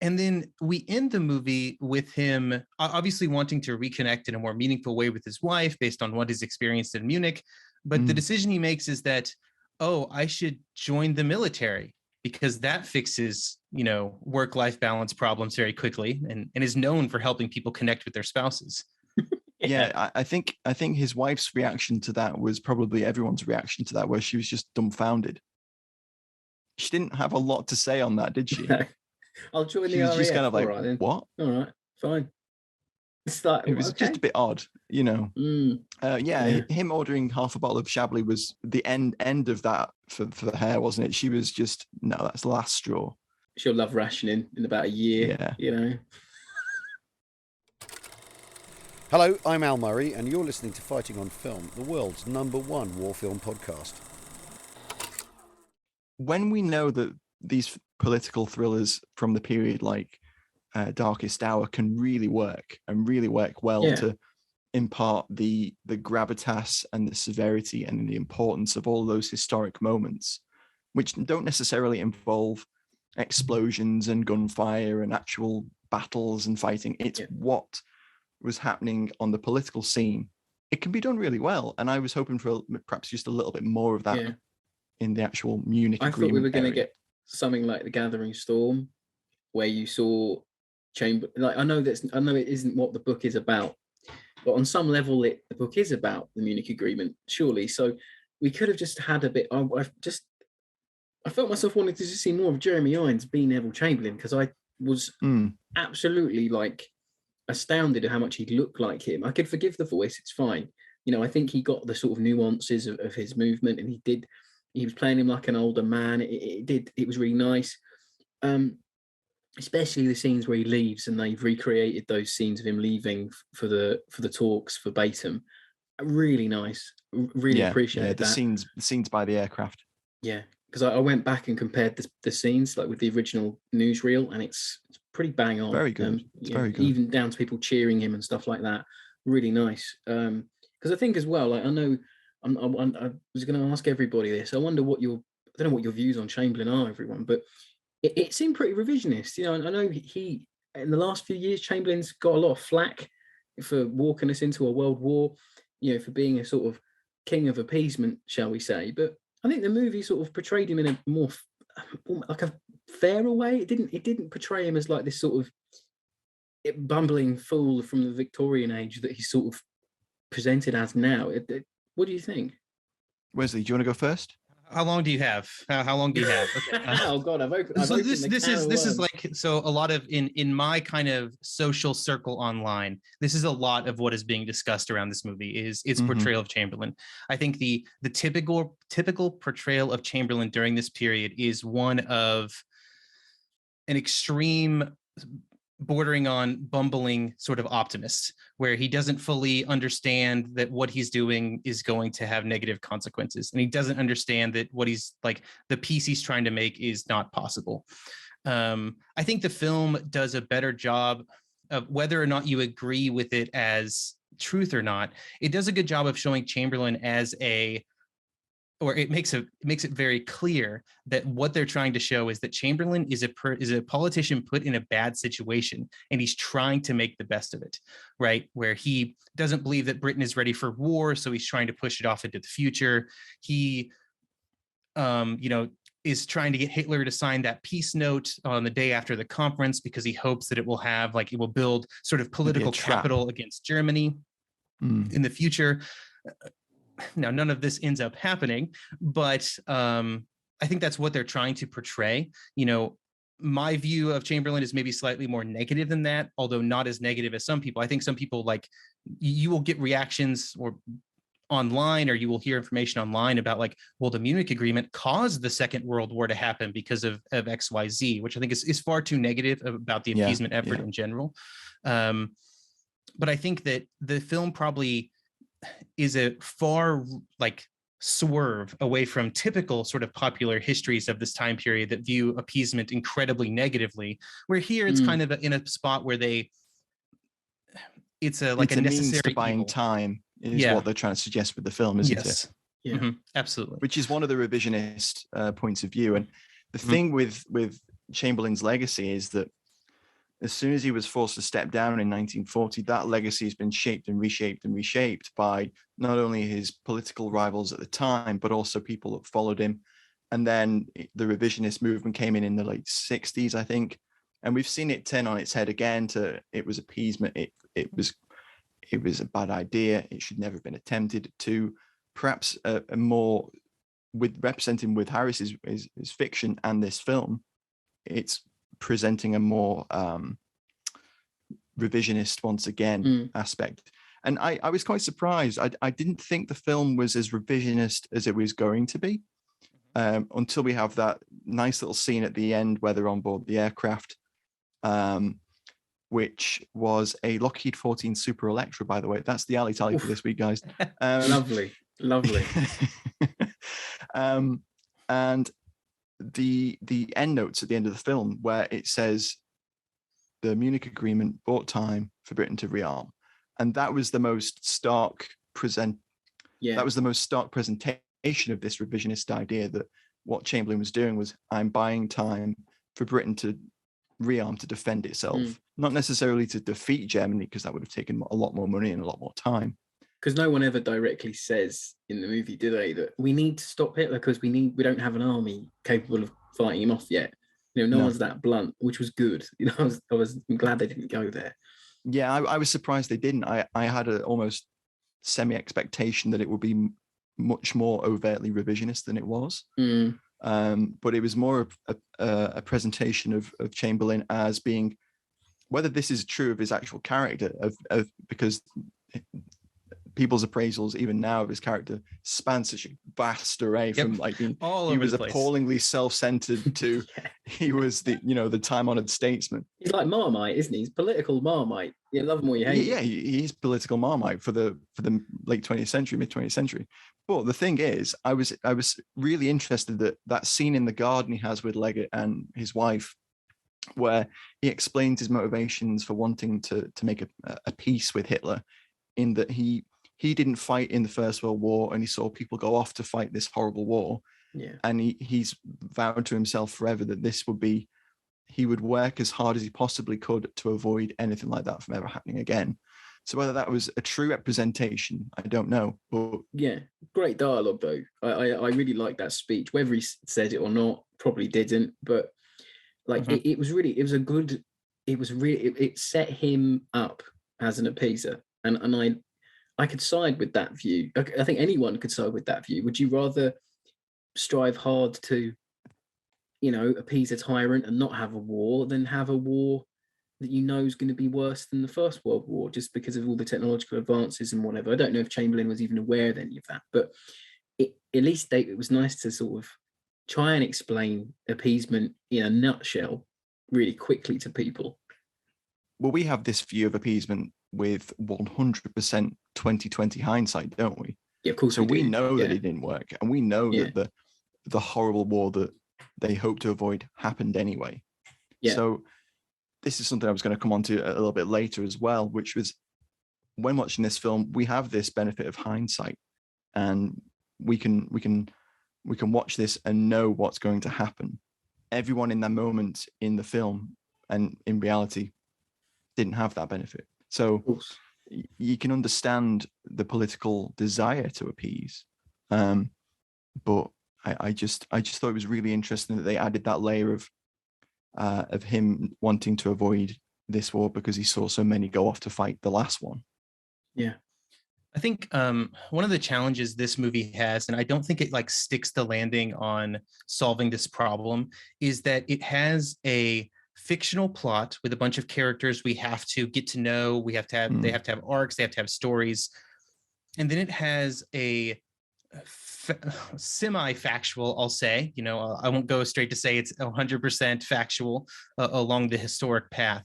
And then we end the movie with him obviously wanting to reconnect in a more meaningful way with his wife based on what he's experienced in Munich. But the decision he makes is that, oh, I should join the military because that fixes, work-life balance problems very quickly and is known for helping people connect with their spouses. Yeah, I think his wife's reaction to that was probably everyone's reaction to that, where she was just dumbfounded. She didn't have a lot to say on that, did she? I'll join She the was RAF. just kind of like, all right, then. what? All right, fine. It's like, it was just a bit odd, Him ordering half a bottle of Chablis was the end of that for her, wasn't it? She was just, no, that's the last straw. She'll love rationing in about a year, Hello, I'm Al Murray, and you're listening to Fighting on Film, the world's #1 war film podcast. When we know that these political thrillers from the period like Darkest Hour can really work well to impart the gravitas and the severity and the importance of all those historic moments, which don't necessarily involve explosions and gunfire and actual battles and fighting. It's what was happening on the political scene. It can be done really well, and I was hoping for perhaps just a little bit more of that in the actual Munich Agreement. I thought we were going to get something like The Gathering Storm, where you saw Chamberlain. Like, I know it isn't what the book is about, but on some level, the book is about the Munich Agreement, surely. So we could have just had a bit. I felt myself wanting to see more of Jeremy Irons be Neville Chamberlain, because I was absolutely astounded at how much he looked like him. I could forgive the voice; it's fine. I think he got the sort of nuances of his movement, and he was playing him like an older man. It was really nice. Especially the scenes where he leaves, and they've recreated those scenes of him leaving for the talks verbatim. Really nice. Really appreciate the that. scenes by the aircraft. Yeah, because I went back and compared the scenes with the original newsreel, and it's pretgoing bang on. Very good. It's very good. Even down to people cheering him and stuff like that. Really nice. Because I think as well, I know I was going to ask everybody this. I wonder I don't know what your views on Chamberlain are, everyone, but it seemed pretty revisionist. I know he in the last few years, Chamberlain's got a lot of flack for walking us into a world war, for being a sort of king of appeasement, shall we say. But I think the movie sort of portrayed him in a more like a fairer way. It didn't portray him as like this sort of bumbling fool from the Victorian age that he's sort of presented as now. What do you think? Wesley, do you want to go first? How long do you have? How long do you have? Okay. Oh God, I've opened. So this is like, so a lot of in my kind of social circle online, this is a lot of what is being discussed around this movie is its portrayal of Chamberlain. I think the typical portrayal of Chamberlain during this period is one of an extreme, bordering on bumbling sort of optimist, where he doesn't fully understand that what he's doing is going to have negative consequences. And he doesn't understand that what he's like, the peace he's trying to make is not possible. I think the film does a better job of, whether or not you agree with it as truth or not, it does a good job of showing Chamberlain as it makes it very clear that what they're trying to show is that Chamberlain is a politician put in a bad situation, and he's trying to make the best of it, right? Where he doesn't believe that Britain is ready for war, so he's trying to push it off into the future. He, is trying to get Hitler to sign that peace note on the day after the conference because he hopes that it will build sort of political capital against Germany in the future. Now, none of this ends up happening, but I think that's what they're trying to portray. My view of Chamberlain is maybe slightly more negative than that, although not as negative as some people. I think some people, you will get reactions or online, or you will hear information online about the Munich Agreement caused the Second World War to happen because of XYZ, which I think is far too negative about the appeasement effort in general. But I think that the film probably is a far swerve away from typical sort of popular histories of this time period that view appeasement incredibly negatively, where here it's kind of in a spot where it's a necessary means to buying evil. Time is what they're trying to suggest with the film, isn't it? Yeah, absolutely. Which is one of the revisionist points of view. And the thing with Chamberlain's legacy is that as soon as he was forced to step down in 1940, that legacy has been shaped and reshaped by not only his political rivals at the time, but also people that followed him. And then the revisionist movement came in the late 60s, I think. And we've seen it turn on its head again to it was appeasement. It was a bad idea. It should never have been attempted, to perhaps a more, with representing with Harris's is fiction and this film, it's presenting a more revisionist, once again, aspect. And I was quite surprised. I didn't think the film was as revisionist as it was going to be, until we have that nice little scene at the end where they're on board the aircraft, which was a Lockheed 14 Super Electra, by the way. That's the alley tally for this week, guys. Lovely. And the end notes at the end of the film, where it says the Munich Agreement bought time for Britain to rearm, and that was the most stark that was the most stark presentation of this revisionist idea, that what Chamberlain was doing was, I'm buying time for Britain to rearm, to defend itself, not necessarily to defeat Germany, because that would have taken a lot more money and a lot more time. Because no one ever directly says in the movie, do they, that we need to stop Hitler because we don't have an army capable of fighting him off yet. No one's that blunt, which was good. I'm glad they didn't go there. Yeah, I was surprised they didn't. I had an almost semi-expectation that it would be much more overtly revisionist than it was. But it was more a presentation of Chamberlain as being, whether this is true of his actual character, because people's appraisals even now of his character span such a vast array, from like being, he was appallingly self-centered to he was the time-honored statesman. He's like Marmite, isn't he? He's political Marmite. You love him or you hate him. Yeah, he's political Marmite for the late 20th century, mid 20th century. But the thing is, I was really interested that scene in the garden he has with Leggett and his wife, where he explains his motivations for wanting to make a peace with Hitler, in that he didn't fight in the First World War, and he saw people go off to fight this horrible war. Yeah. And he's vowed to himself forever that this would be, he would work as hard as he possibly could to avoid anything like that from ever happening again. So whether that was a true representation, I don't know. But yeah, great dialogue though. I really like that speech. Whether he said it or not, probably didn't. But like it set him up as an appeaser, and I could side with that view. I think anyone could side with that view. Would you rather strive hard to, appease a tyrant and not have a war than have a war that is going to be worse than the First World War, just because of all the technological advances and whatever? I don't know if Chamberlain was even aware of any of that, but at least it was nice to sort of try and explain appeasement in a nutshell really quickly to people. Well, we have this view of appeasement with 100% 2020 hindsight, don't we? Yeah, of course. So we know that it didn't work, and we know that the horrible war that they hoped to avoid happened anyway. Yeah. So this is something I was going to come on to a little bit later as well, which was, when watching this film, we have this benefit of hindsight, and we can watch this and know what's going to happen. Everyone in that moment in the film and in reality didn't have that benefit. So you can understand the political desire to appease. But I just thought it was really interesting that they added that layer of him wanting to avoid this war because he saw so many go off to fight the last one. Yeah. I think one of the challenges this movie has, and I don't think it like sticks the landing on solving this problem, is that it has a fictional plot with a bunch of characters we have to get to know. We have to have they have to have arcs, they have to have stories, and then it has a semi-factual, I'll say, I won't go straight to say it's 100% factual along the historic path.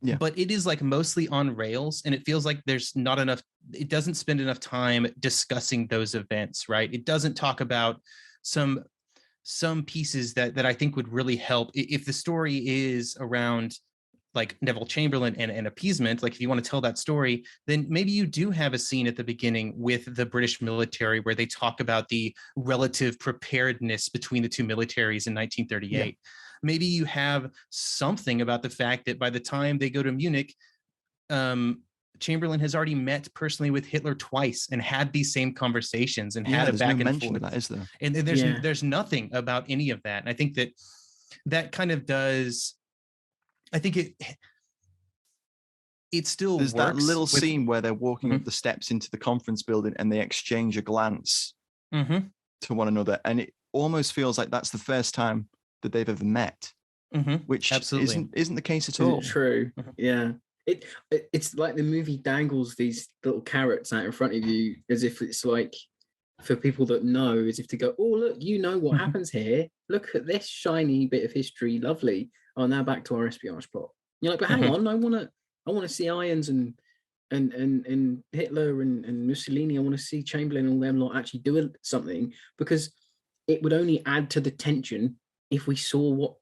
Yeah. But it is like mostly on rails, and it feels like there's not enough, it doesn't spend enough time discussing those events, right? It doesn't talk about some pieces that I think would really help if the story is around like Neville Chamberlain and appeasement. Like if you want to tell that story, then maybe you do have a scene at the beginning with the British military where they talk about the relative preparedness between the two militaries in 1938. maybe you have something about the fact that by the time they go to Munich, Chamberlain has already met personally with Hitler twice and had these same conversations and had a back and mention forth. of that, is there? And there's nothing about any of that. And I think that kind of does. I think it still there's works. That little scene where they're walking Mhm. up the steps into the conference building and they exchange a glance Mm-hmm. to one another, and it almost feels like that's the first time that they've ever met, Mm-hmm. which Absolutely. isn't the case at Is all. it true? Mhm. Yeah. It's like the movie dangles these little carrots out in front of you as if it's like, for people that know, as if to go, oh, look, you know what Mhm. happens here. Look at this shiny bit of history. Lovely. Oh, now back to our espionage plot. You're like, but hang on, I want to see Irons and Hitler and Mussolini. I want to see Chamberlain and all them lot actually do something, because it would only add to the tension if we saw what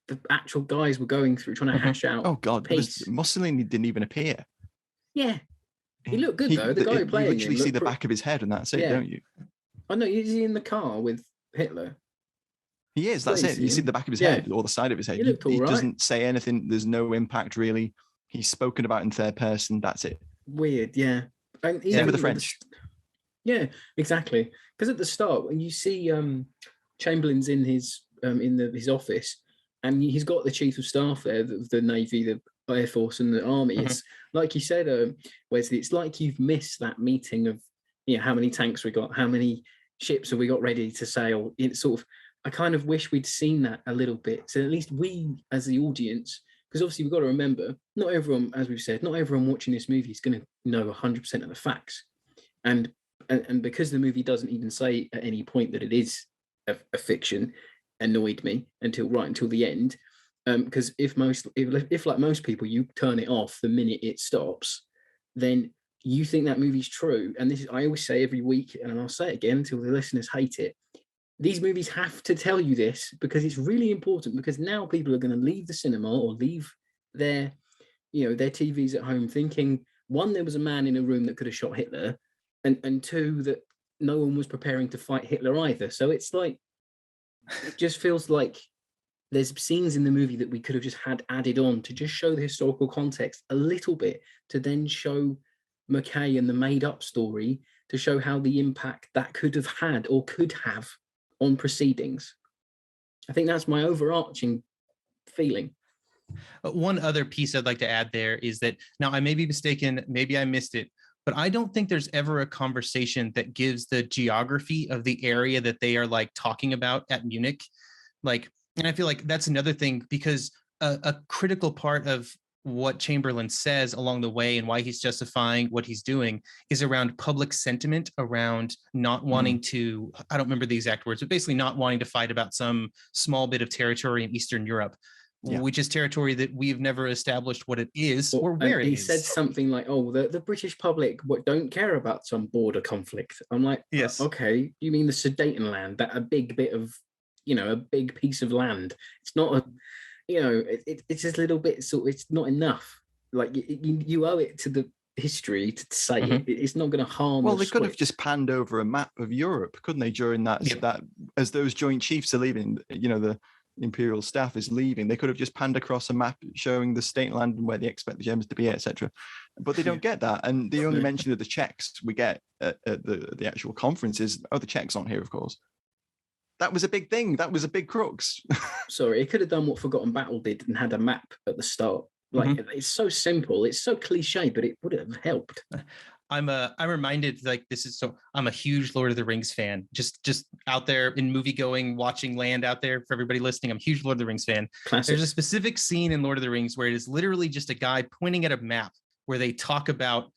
the actual guys were going through, trying to Mhm. hash out. Oh God, Peace. Mussolini didn't even appear. Yeah, he looked good though. The guy You playing literally him see the looked back of his head, and that's it, Yeah. don't you? I know. Is he in the car with Hitler? He is. That's Well, it. you You see see him. the back of his Yeah. head or the side of his head. He looked all He right. doesn't say anything. There's no impact really. He's spoken about in third person. That's it. Weird, yeah. And Same with the at French. Yeah, exactly. Because at the start, when you see Chamberlain's in his his office, and he's got the chief of staff there, the Navy, the Air Force, and the Army. Mhm. It's like you said, Wesley. It's like you've missed that meeting of, how many tanks we got, how many ships have we got ready to sail. It's sort of, I kind of wish we'd seen that a little bit, so at least we, as the audience, because obviously we've got to remember, not everyone, as we've said, not everyone watching this movie is going to know 100% of the facts, and because the movie doesn't even say at any point that it is a fiction, annoyed me until the end, because if like most people, you turn it off the minute it stops, then you think that movie's true. And this is, I always say every week, and I'll say it again until the listeners hate it, these movies have to tell you this, because it's really important, because now people are going to leave the cinema or leave their their TVs at home thinking, one, there was a man in a room that could have shot Hitler, and two, that no one was preparing to fight Hitler either. So it's like, it just feels like there's scenes in the movie that we could have just had added on to just show the historical context a little bit, to then show MacKay and the made up story, to show how the impact that could have had or could have on proceedings. I think that's my overarching feeling. One other piece I'd like to add there is that, now I may be mistaken, maybe I missed it, but I don't think there's ever a conversation that gives the geography of the area that they are like talking about at Munich. Like, and I feel like that's another thing, because a critical part of what Chamberlain says along the way and why he's justifying what he's doing is around public sentiment, around not wanting to, I don't remember the exact words, but basically not wanting to fight about some small bit of territory in Eastern Europe, which is territory that we've never established what it is or where it is. He said something like, oh, the British public don't care about some border conflict. I'm like, yes, okay, you mean the Sudetenland, that a big bit of, a big piece of land. It's not a, it's just a little bit, so it's not enough. Like, you owe it to the history to say it. It's not going to harm. Well, they could have just panned over a map of Europe, couldn't they, during that, that as those joint chiefs are leaving, the imperial staff is leaving, they could have just panned across a map showing the state land and where they expect the Germans to be, etc. But they don't get that, and the only mention of the Czechs we get at the actual conference is, the Czechs aren't here, of course. That was a big thing. That was a big crux. Sorry, it could have done what Forgotten Battle did and had a map at the start. Like, it's so simple, it's so cliche, but it would have helped. I'm reminded, like, I'm a huge Lord of the Rings fan. Just out there in movie going, watching land out there for everybody listening. I'm a huge Lord of the Rings fan. Classic. There's a specific scene in Lord of the Rings where it is literally just a guy pointing at a map where they talk about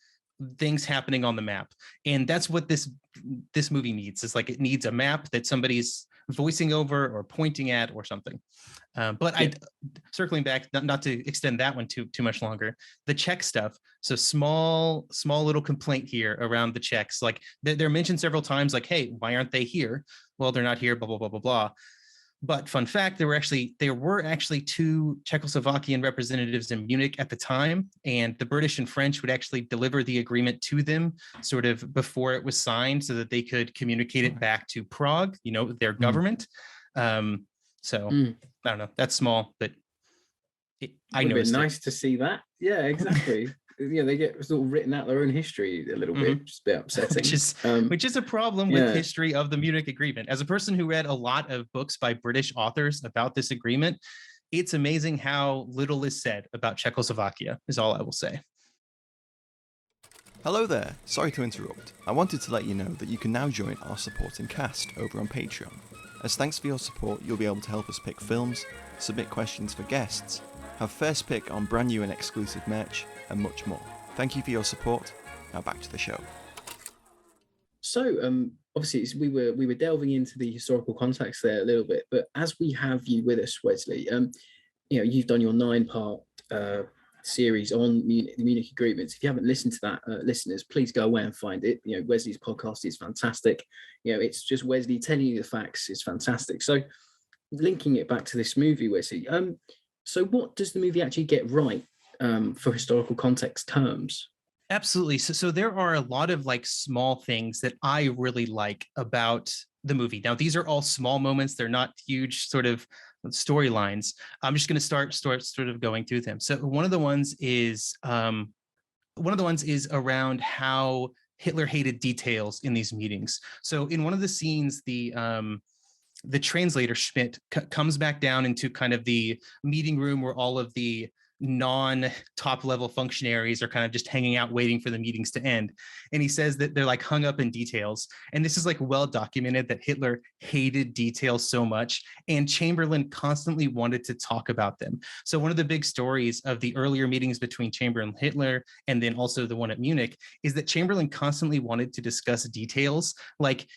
things happening on the map. And that's what this movie needs. It's like, it needs a map that somebody's voicing over or pointing at or something. Circling back, not to extend that one too much longer, the Czech stuff. So small little complaint here around the Czechs. Like, they're mentioned several times, like, hey, why aren't they here? Well, they're not here, blah, blah, blah, blah, blah. But fun fact, there were actually two Czechoslovakian representatives in Munich at the time, and the British and French would actually deliver the agreement to them sort of before it was signed, so that they could communicate it back to Prague, their government. So Mm. I don't know. That's small, but I Would have noticed been it. nice to see that. Yeah, exactly. They get sort of written out their own history a little bit, just a bit upsetting. Which is a problem with yeah. history of the Munich Agreement. As a person who read a lot of books by British authors about this agreement, it's amazing how little is said about Czechoslovakia, is all I will say. Hello there, sorry to interrupt. I wanted to let you know that you can now join our supporting cast over on Patreon. As thanks for your support, you'll be able to help us pick films, submit questions for guests, have first pick on brand new and exclusive merch, and much more. Thank you for your support. Now back to the show. So, obviously, we were delving into the historical context there a little bit, but as we have you with us, Wesley, you've done your 9-part series on the Munich Agreements. If you haven't listened to that, listeners, please go away and find it. Wesley's podcast is fantastic. It's just Wesley telling you the facts is fantastic. So, linking it back to this movie, Wesley, so what does the movie actually get right for historical context terms? Absolutely. So there are a lot of like small things that I really like about the movie. Now, these are all small moments. They're not huge sort of storylines. I'm just going to start sort of going through them. So one of the ones is around how Hitler hated details in these meetings. So in one of the scenes, the translator Schmidt comes back down into kind of the meeting room where all of the non-top level functionaries are kind of just hanging out waiting for the meetings to end. And he says that they're like hung up in details. And this is like well documented that Hitler hated details so much, and Chamberlain constantly wanted to talk about them. So one of the big stories of the earlier meetings between Chamberlain and Hitler, and then also the one at Munich, is that Chamberlain constantly wanted to discuss details like,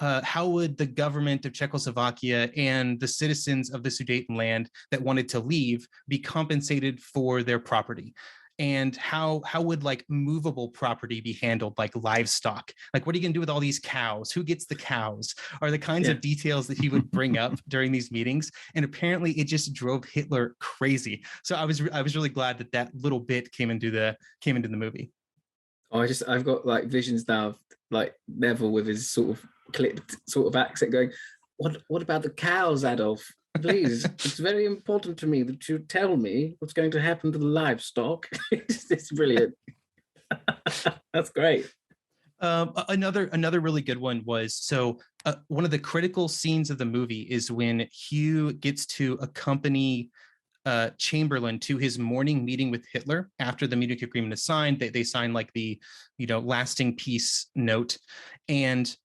how would the government of Czechoslovakia and the citizens of the Sudetenland that wanted to leave be compensated for their property, and how would like movable property be handled, like livestock, like what are you going to do with all these cows, who gets the cows, are the kinds of details that he would bring up during these meetings. And apparently it just drove Hitler crazy. So I was really glad that little bit came into the movie. I've got like visions now of like Neville with his sort of clipped sort of accent going, what about the cows, Adolf? Please, it's very important to me that you tell me what's going to happen to the livestock. It's brilliant. That's great. Another really good one was one of the critical scenes of the movie is when Hugh gets to accompany Chamberlain to his morning meeting with Hitler after the Munich Agreement is signed. They sign like the lasting peace note, and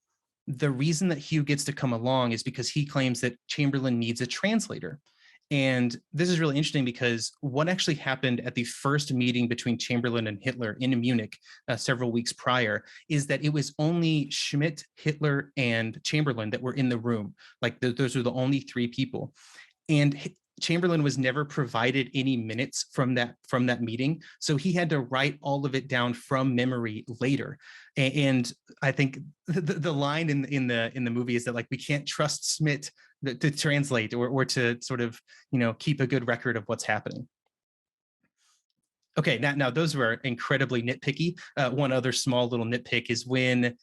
the reason that Hugh gets to come along is because he claims that Chamberlain needs a translator. And this is really interesting because what actually happened at the first meeting between Chamberlain and Hitler in Munich several weeks prior is that it was only Schmidt, Hitler, and Chamberlain that were in the room. Like those were the only 3 people. And Chamberlain was never provided any minutes from that meeting, so he had to write all of it down from memory later. And I think the line in the movie is that like we can't trust Schmidt to translate or to sort of keep a good record of what's happening. Okay, now those were incredibly nitpicky. One other small little nitpick is when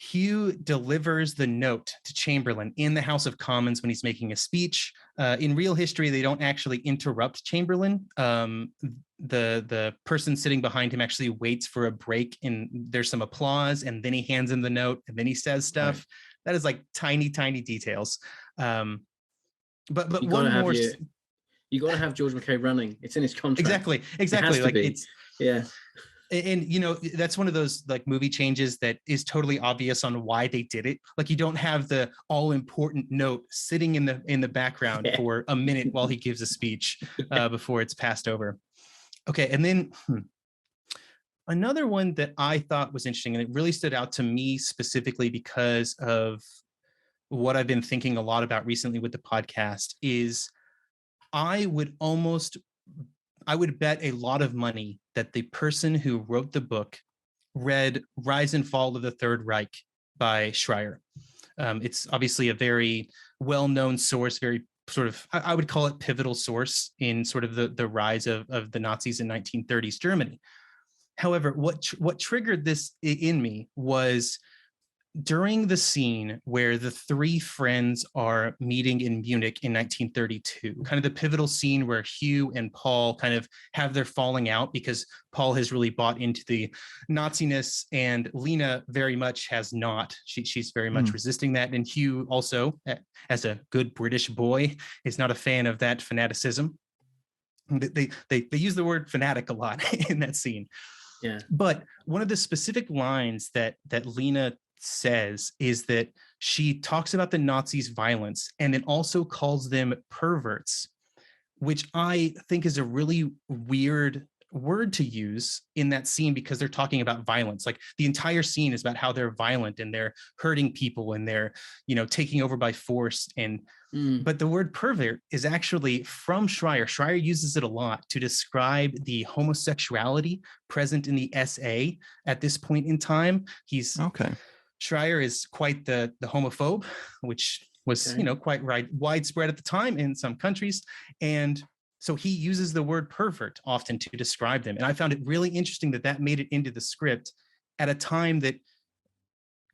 Hugh delivers the note to Chamberlain in the House of Commons when he's making a speech. In real history, they don't actually interrupt Chamberlain. The person sitting behind him actually waits for a break, and there's some applause, and then he hands him the note, and then he says stuff. Right. That is like tiny details. But one more. You got to have George MacKay running. It's in his contract. Exactly. Like it's yeah. And that's one of those like movie changes that is totally obvious on why they did it. Like you don't have the all important note sitting in the background for a minute while he gives a speech before it's passed over. Okay, and then another one that I thought was interesting, and it really stood out to me specifically because of what I've been thinking a lot about recently with the podcast, is I would bet a lot of money that the person who wrote the book read Rise and Fall of the Third Reich by Schreier. It's obviously a very well-known source, very sort of, I would call it pivotal source in sort of the rise of the Nazis in 1930s Germany. However, what triggered this in me was during the scene where the three friends are meeting in Munich in 1932, kind of the pivotal scene where Hugh and Paul kind of have their falling out because Paul has really bought into the Nazi-ness and Lena very much has not. She's very much resisting that. And Hugh also, as a good British boy, is not a fan of that fanaticism. They use the word fanatic a lot in that scene. Yeah. But one of the specific lines that Lena says is that she talks about the Nazis' violence and then also calls them perverts, which I think is a really weird word to use in that scene because they're talking about violence. Like the entire scene is about how they're violent and they're hurting people and they're, taking over by force. And but the word pervert is actually from Schreier. Schreier uses it a lot to describe the homosexuality present in the SA at this point in time. Schreier is quite the homophobe, which was, quite widespread at the time in some countries. And so he uses the word pervert often to describe them. And I found it really interesting that made it into the script at a time that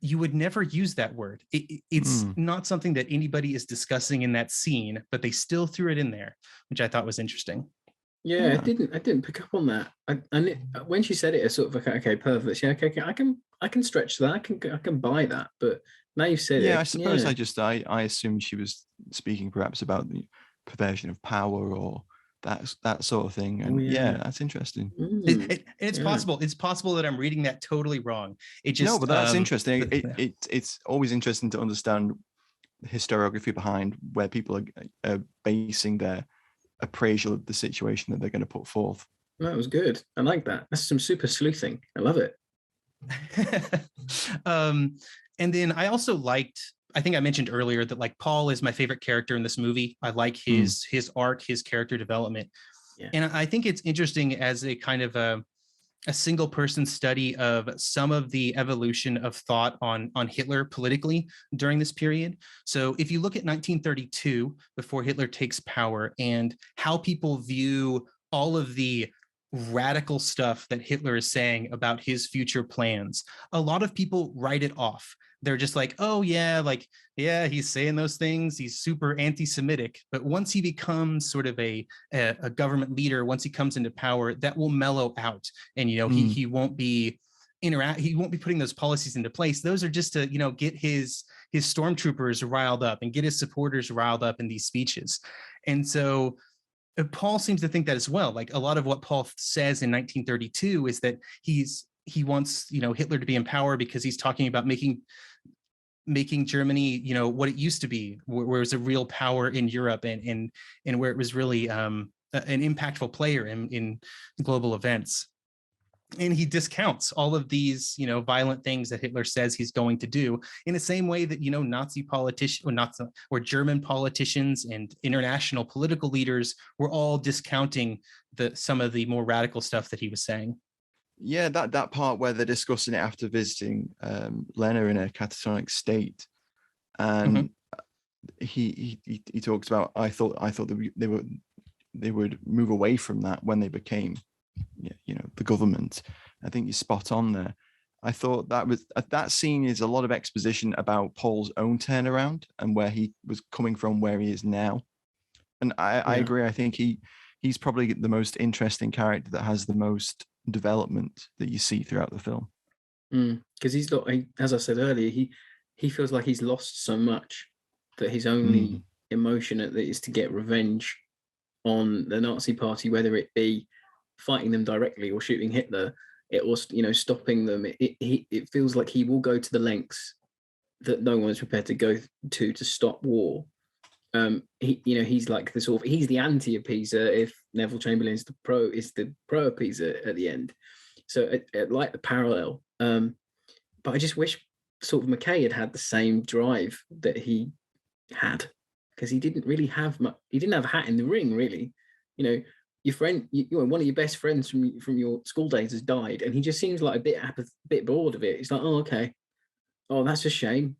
you would never use that word. It's not something that anybody is discussing in that scene, but they still threw it in there, which I thought was interesting. Yeah, I didn't pick up on that. When she said it, I sort of like, okay, perverts. Yeah, okay, I can stretch that. I can buy that. But now you've said it. Yeah, I suppose I assumed she was speaking perhaps about the perversion of power or that sort of thing. And that's interesting. It's possible. It's possible that I'm reading that totally wrong. No, but that's interesting. It's always interesting to understand the historiography behind where people are basing their appraisal of the situation that they're going to put forth. That was good. I like that. That's some super sleuthing. I love it. And then I also liked, I think I mentioned earlier that like Paul is my favorite character in this movie. I like his arc, his character development. Yeah. And I think it's interesting as a kind of a single person study of some of the evolution of thought on Hitler politically during this period. So if you look at 1932, before Hitler takes power, and how people view all of the radical stuff that Hitler is saying about his future plans, a lot of people write it off. They're just like, oh yeah, he's saying those things. He's super anti-Semitic. But once he becomes sort of a government leader, once he comes into power, that will mellow out. And, he won't be he won't be putting those policies into place. Those are just to, get his stormtroopers riled up and get his supporters riled up in these speeches. And so Paul seems to think that as well. Like a lot of what Paul says in 1932 is that he wants, Hitler to be in power because he's talking about making Germany, what it used to be, where it was a real power in Europe and where it was really an impactful player in global events. And he discounts all of these, violent things that Hitler says he's going to do in the same way that, Nazi politicians or German politicians and international political leaders were all discounting some of the more radical stuff that he was saying. Yeah, that part where they're discussing it after visiting Lena in a catatonic state, and he talks about I thought they would move away from that when they became, the government. I think you're spot on there. I thought that scene is a lot of exposition about Paul's own turnaround and where he was coming from, where he is now, and I agree. I think he's probably the most interesting character that has the most development that you see throughout the film, because he's not, as I said earlier, he feels like he's lost so much that his only emotion is to get revenge on the Nazi party, whether it be fighting them directly or shooting Hitler, or stopping them. It feels like he will go to the lengths that no one is prepared to go to stop war. He's like he's the anti-appeaser if Neville Chamberlain is the pro appeaser at the end. So I like the parallel. But I just wish sort of MacKay had the same drive that he had, because he didn't really have much. He didn't have a hat in the ring, really. Your friend, one of your best friends from your school days has died, and he just seems like a bit bored of it. It's like, oh, okay, oh, that's a shame.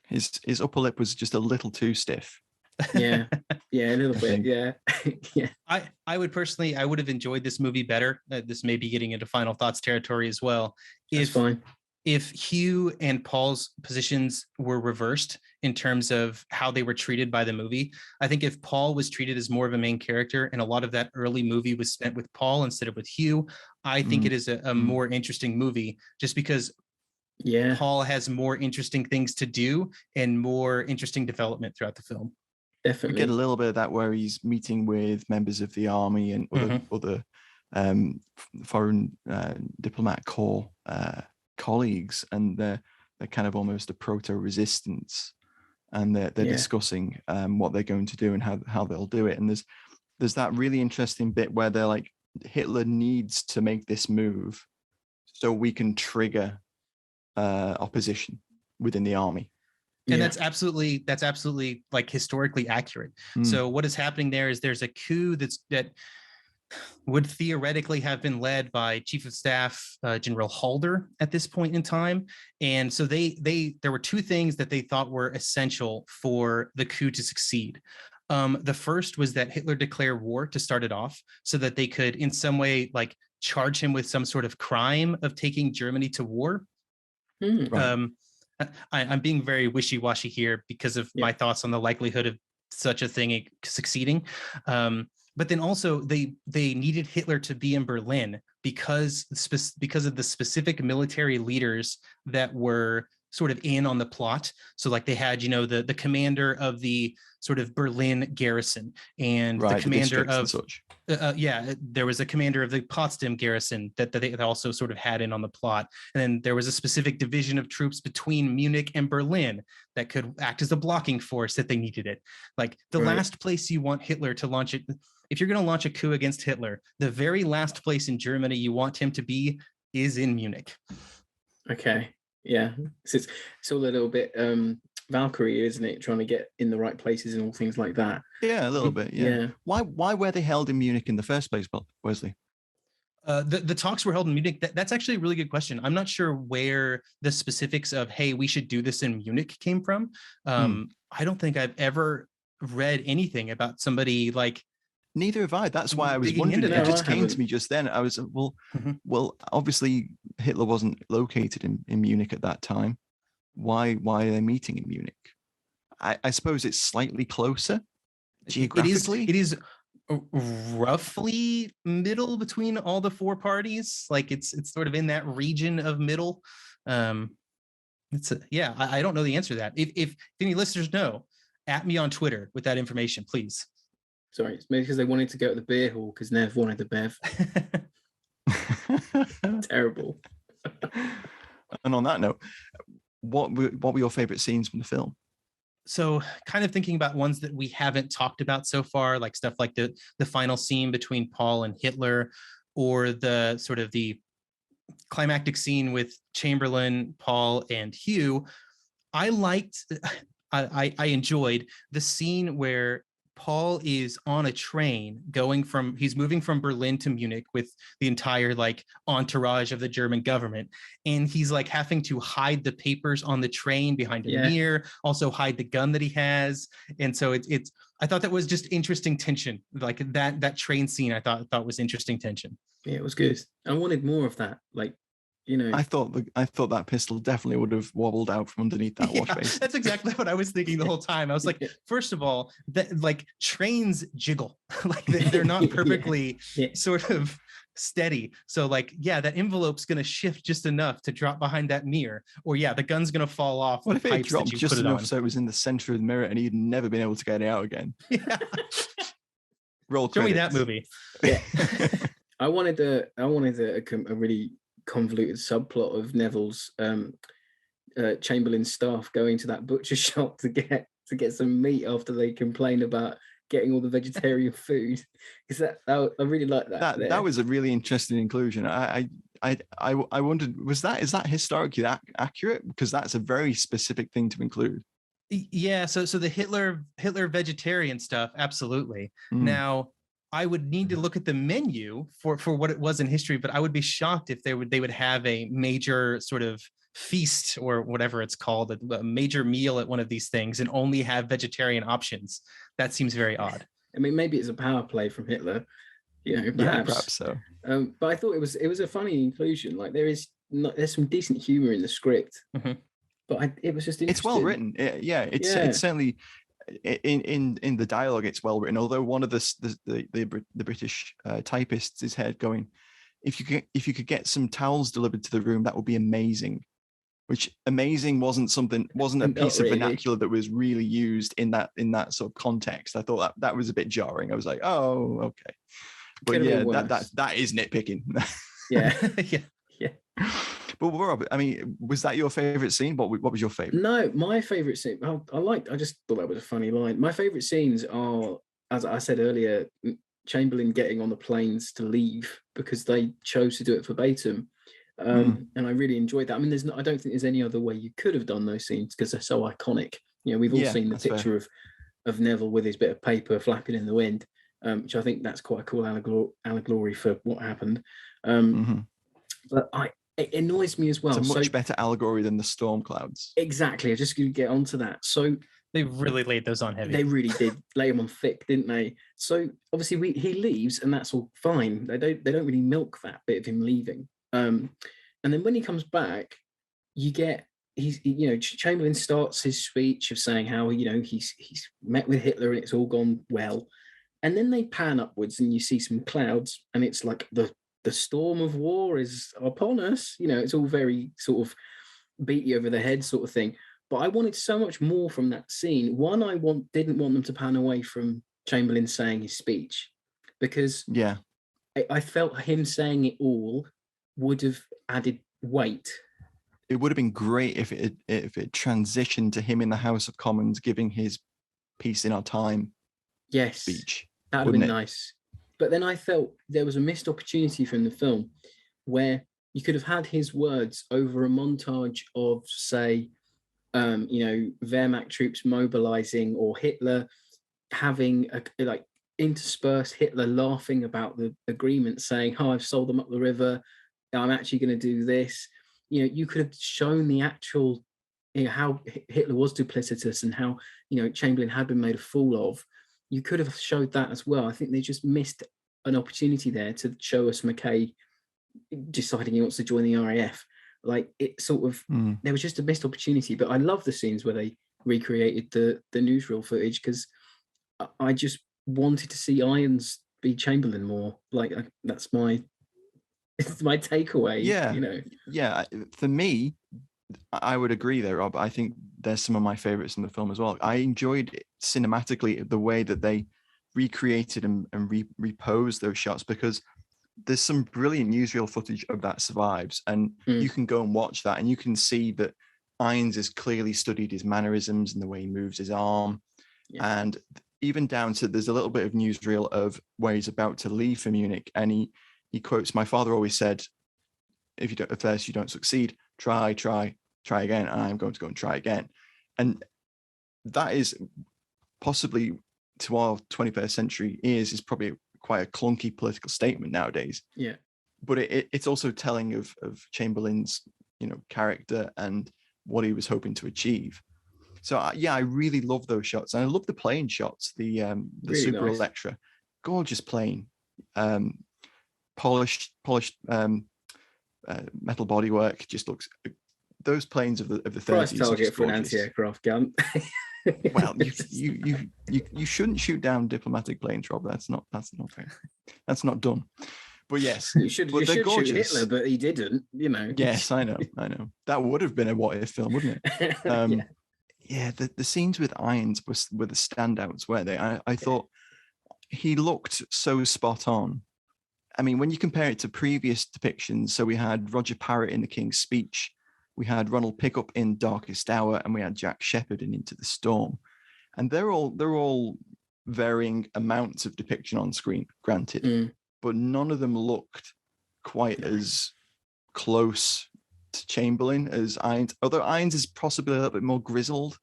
His upper lip was just a little too stiff. Yeah, a little bit. Yeah, yeah. I would have enjoyed this movie better. This may be getting into final thoughts territory as well. That's fine. if Hugh and Paul's positions were reversed in terms of how they were treated by the movie. I think if Paul was treated as more of a main character and a lot of that early movie was spent with Paul instead of with Hugh, I think it is a more interesting movie, just because Paul has more interesting things to do and more interesting development throughout the film. Definitely. We get a little bit of that where he's meeting with members of the army and other foreign diplomat corps colleagues, and they're kind of almost a proto-resistance, and they're discussing what they're going to do and how they'll do it. And there's that really interesting bit where they're like, Hitler needs to make this move so we can trigger opposition within the army. And that's absolutely like historically accurate. So what is happening there is there's a coup that would theoretically have been led by Chief of Staff General Halder at this point in time. And so there were two things that they thought were essential for the coup to succeed. The first was that Hitler declare war to start it off, so that they could in some way like charge him with some sort of crime of taking Germany to war. Right. I'm being very wishy-washy here because of my thoughts on the likelihood of such a thing succeeding. But then also they needed Hitler to be in Berlin because of the specific military leaders that were sort of in on the plot. So like they had, the commander of the sort of Berlin garrison and the commander of such. There was a commander of the Potsdam garrison that they also sort of had in on the plot. And then there was a specific division of troops between Munich and Berlin that could act as a blocking force that they needed it. Like the last place you want Hitler to launch it, if you're going to launch a coup against Hitler, the very last place in Germany you want him to be is in Munich. Okay. Yeah. It's all a little bit Valkyrie, isn't it? Trying to get in the right places and all things like that. Yeah, a little bit. Yeah. Why were they held in Munich in the first place, Wesley? The talks were held in Munich. That's actually a really good question. I'm not sure where the specifics of, hey, we should do this in Munich came from. I don't think I've ever read anything about somebody like. Neither have I. That's why I was wondering. It just came to me just then. I was, well, obviously Hitler wasn't located in Munich at that time. Why are they meeting in Munich? I suppose it's slightly closer geographically. It is roughly middle between all the four parties. Like it's sort of in that region of middle. I don't know the answer to that. If any listeners know, at me on Twitter with that information, please. Sorry, it's maybe because they wanted to go to the beer hall because Nev wanted the bev. Terrible. And on that note, what were your favorite scenes from the film? So kind of thinking about ones that we haven't talked about so far, like stuff like the final scene between Paul and Hitler, or the sort of the climactic scene with Chamberlain, Paul, and Hugh. I enjoyed the scene where Paul is on a train he's moving from Berlin to Munich with the entire like entourage of the German government. And he's like having to hide the papers on the train behind a mirror, also hide the gun that he has. And so I thought that was just interesting tension. Like that train scene, I thought was interesting tension. Yeah, it was good. I wanted more of that. Like, I thought that pistol definitely would have wobbled out from underneath that wash base. That's exactly what I was thinking the whole time. I was like, first of all, that like trains jiggle, like they're not perfectly sort of steady. So like, that envelope's going to shift just enough to drop behind that mirror, or the gun's going to fall off. What if it dropped just enough so it was in the center of the mirror and he'd never been able to get it out again? Yeah. Roll credits. Show me that movie. Yeah. I wanted a really convoluted subplot of Neville's Chamberlain staff going to that butcher shop to get some meat after they complain about getting all the vegetarian food. Is I really like that. That was a really interesting inclusion. I wondered, is that historically accurate? Because that's a very specific thing to include. Yeah. So the Hitler vegetarian stuff, absolutely. Now, I would need to look at the menu for what it was in history, but I would be shocked if they would have a major sort of feast or whatever it's called, a major meal at one of these things and only have vegetarian options. That seems very odd. I mean, maybe it's a power play from Hitler, perhaps. Yeah, perhaps so. But I thought it was a funny inclusion. Like there is there's some decent humor in the script, Mhm. but it was just interesting. It's well written. It's certainly in the dialogue. It's well written. Although one of the British typists is heard going, if you could get some towels delivered to the room, that would be amazing. Which amazing wasn't a piece of vernacular that was really used in that sort of context. I thought that was a bit jarring. I was like, oh, okay. But yeah, that is nitpicking. Yeah. Yeah. But Rob, I mean, was that your favorite scene? What was your favorite? No, my favorite scene. I just thought that was a funny line. My favorite scenes are, as I said earlier, Chamberlain getting on the planes to leave because they chose to do it verbatim. And I really enjoyed that. I mean, I don't think there's any other way you could have done those scenes because they're so iconic. You know, we've all seen the picture of Neville with his bit of paper flapping in the wind, which I think that's quite a cool allegory for what happened. But it annoys me as well. It's a much better allegory than the storm clouds. Exactly. I just going to get onto that. So they really laid those on heavy. They really did lay them on thick, didn't they? So obviously he leaves, and that's all fine. They don't really milk that bit of him leaving. And then when he comes back, you get Chamberlain starts his speech of saying how he's met with Hitler and it's all gone well, and then they pan upwards and you see some clouds, and it's like the storm of war is upon us. It's all very sort of beat you over the head sort of thing. But I wanted so much more from that scene. One, didn't want them to pan away from Chamberlain saying his speech, because I felt him saying it all would have added weight. It would have been great if it transitioned to him in the House of Commons giving his peace in our time speech. That would have been nice. But then I felt there was a missed opportunity from the film where you could have had his words over a montage of, say, Wehrmacht troops mobilizing, or Hitler having interspersed Hitler laughing about the agreement, saying, "Oh, I've sold them up the river. I'm actually going to do this." You could have shown the actual, how Hitler was duplicitous and how, Chamberlain had been made a fool of. You could have showed that as well. I think they just missed an opportunity there to show us MacKay deciding he wants to join the RAF. Like, it sort of, there was just a missed opportunity. But I love the scenes where they recreated the newsreel footage, because I just wanted to see Irons be Chamberlain more. Like, that's my takeaway. Yeah. For me, I would agree there, Rob. I think there's some of my favorites in the film as well. I enjoyed it cinematically, the way that they recreated and reposed those shots, because there's some brilliant newsreel footage of that survives, and you can go and watch that, and you can see that Irons has clearly studied his mannerisms and the way he moves his arm, and even down to, there's a little bit of newsreel of where he's about to leave for Munich, and he quotes, "My father always said, if at first you don't succeed, try again, and I'm going to go and try again." And that is possibly, to our 21st century ears, is probably quite a clunky political statement nowadays. Yeah. But it's also telling of Chamberlain's, character and what he was hoping to achieve. So I really love those shots, and I love the plane shots. The really Super nice. Electra, gorgeous plane, polished metal bodywork, just looks. Those planes of the 30s. Price target for an anti-aircraft gun. Well, you shouldn't shoot down diplomatic planes, Rob. That's not fair. That's not done. But yes, you should shoot Hitler, but he didn't. Yes, I know. That would have been a what if film, wouldn't it? Yeah. The scenes with Irons were the standouts, weren't they? I thought he looked so spot on. I mean, when you compare it to previous depictions, so we had Roger Parrott in The King's Speech, we had Ronald Pickup in Darkest Hour, and we had Jack Shepherd in Into the Storm, and they're all varying amounts of depiction on screen, granted, but none of them looked quite as close to Chamberlain as Irons. Although Irons is possibly a little bit more grizzled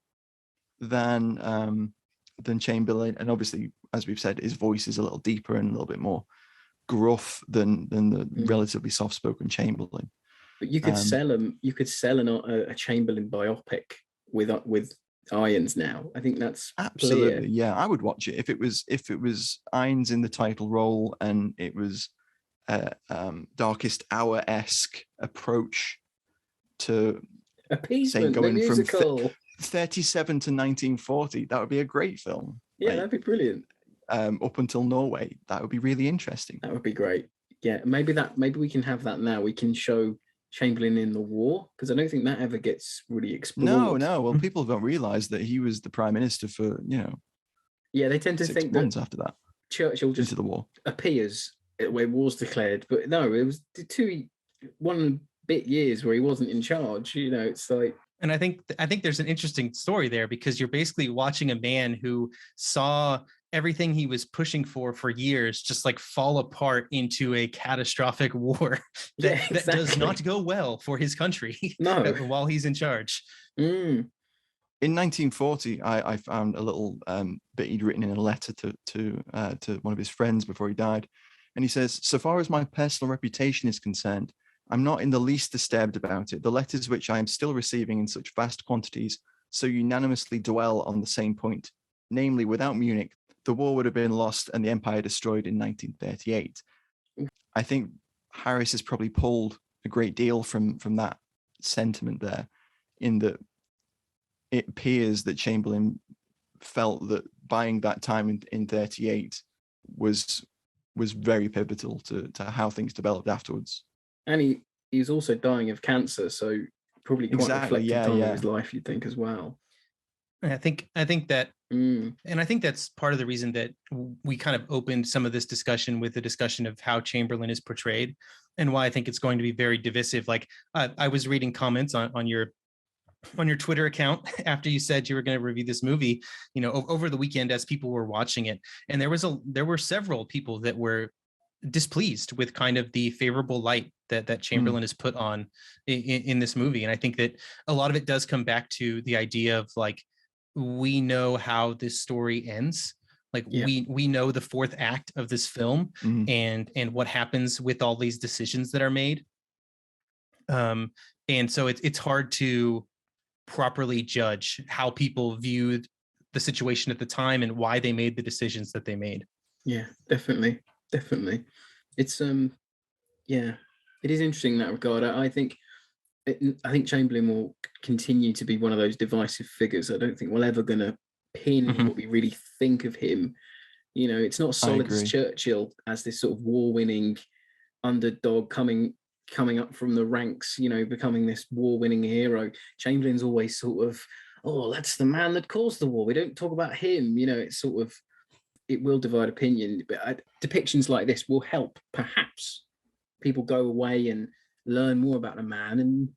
than Chamberlain, and obviously, as we've said, his voice is a little deeper and a little bit more gruff than the relatively soft-spoken Chamberlain. But you could sell them. You could sell a Chamberlain biopic with Irons now. I think that's absolutely clear. Yeah. I would watch it if it was Irons in the title role, and it was Darkest Hour-esque approach to, say, Appeasement, the going from musical. 37 to 1940. That would be a great film. Yeah, that'd be brilliant. Up until Norway, that would be really interesting. That would be great. Yeah, maybe we can have that now. We can show Chamberlain in the war, because I don't think that ever gets really explored. No. Well, people don't realize that he was the prime minister for, Yeah, they tend to 6 think months that after that Churchill just into the war. appears where war's declared, but no, it was 1 years where he wasn't in charge. It's like. And I think there's an interesting story there, because you're basically watching a man who saw everything he was pushing for years just like fall apart into a catastrophic war that does not go well for his country. No. While he's in charge. Mm. In 1940, I found a little bit he'd written in a letter to one of his friends before he died. And he says, "So far as my personal reputation is concerned, I'm not in the least disturbed about it. The letters which I am still receiving in such vast quantities so unanimously dwell on the same point. Namely, without Munich, the war would have been lost and the empire destroyed in 1938. I think Harris has probably pulled a great deal from that sentiment there, in that it appears that Chamberlain felt that buying that time in 38 was very pivotal to how things developed afterwards. And he was also dying of cancer, so probably quite reflective time of his life, you'd think, as well. And I think that, and I think that's part of the reason that we kind of opened some of this discussion with the discussion of how Chamberlain is portrayed, and why I think it's going to be very divisive. Like I was reading comments on your Twitter account after you said you were going to review this movie, over the weekend as people were watching it, and there were several people that were displeased with kind of the favorable light that Chamberlain is put on in this movie. And I think that a lot of it does come back to the idea of like, we know how this story ends. Like we know the fourth act of this film, and what happens with all these decisions that are made. And so it's hard to properly judge how people viewed the situation at the time and why they made the decisions that they made. Yeah, definitely. It's it is interesting in that regard. I think Chamberlain will continue to be one of those divisive figures. I don't think we're ever going to pin what we really think of him. It's not as solid as Churchill, as this sort of war-winning underdog coming up from the ranks, becoming this war-winning hero. Chamberlain's always sort of, that's the man that caused the war. We don't talk about him. It's sort of, it will divide opinion, but depictions like this will help perhaps people go away and learn more about a man, and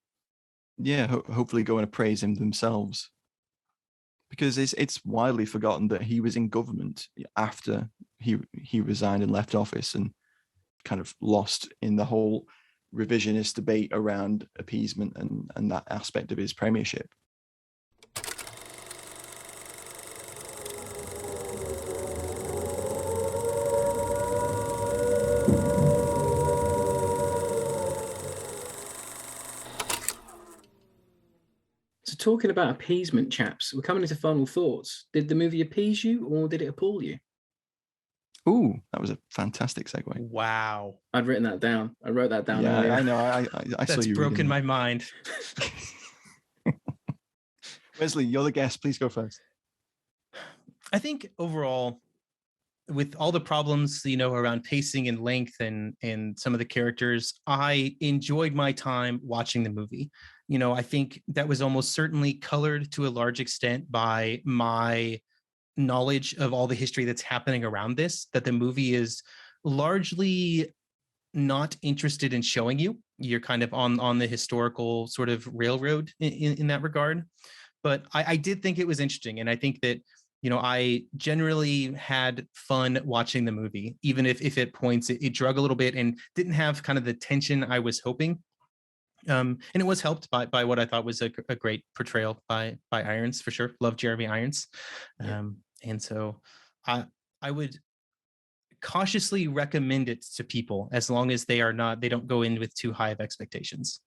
hopefully go and appraise him themselves, because it's widely forgotten that he was in government after he resigned and left office, and kind of lost in the whole revisionist debate around appeasement and that aspect of his premiership. Talking about appeasement, chaps, we're coming into final thoughts. Did the movie appease you, or did it appall you? Ooh, that was a fantastic segue. Wow. I'd written that down. I wrote that down. Yeah, earlier. I know. I That's saw you broken my mind. Wesley, you're the guest. Please go first. I think overall, with all the problems, around pacing and length and some of the characters, I enjoyed my time watching the movie. I think that was almost certainly colored to a large extent by my knowledge of all the history that's happening around this, that the movie is largely not interested in showing you. You're kind of on the historical sort of railroad in that regard. But I did think it was interesting. And I think that, I generally had fun watching the movie, even if at points it drug a little bit and didn't have kind of the tension I was hoping. And it was helped by what I thought was a great portrayal by Irons, for sure. Love Jeremy Irons. And so I would cautiously recommend it to people, as long as they don't go in with too high of expectations.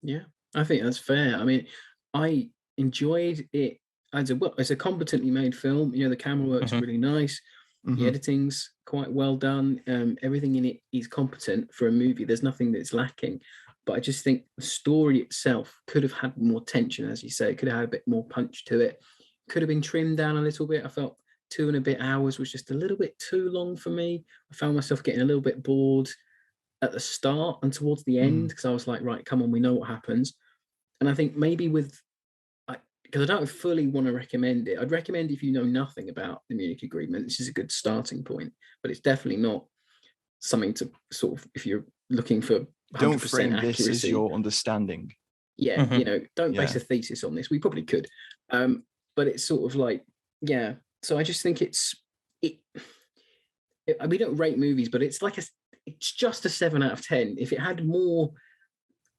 Yeah, I think that's fair. I mean, I enjoyed it. It's a competently made film. The camera work's really nice. The editing's quite well done. Everything in it is competent for a movie. There's nothing that's lacking. But I just think the story itself could have had more tension, as you say. It could have had a bit more punch to it. Could have been trimmed down a little bit. I felt 2.5 hours was just a little bit too long for me. I found myself getting a little bit bored at the start and towards the end, because I was like, right, come on, we know what happens. And I think maybe because I don't fully want to recommend it. I'd recommend if you know nothing about the Munich Agreement, this is a good starting point, but it's definitely not something to sort of, if you're looking for 100% Don't frame accuracy. this as your understanding. Yeah, don't base a thesis on this. We probably could. But it's sort of like, yeah. So I just think we don't rate movies, but it's just a 7 out of 10. If it had more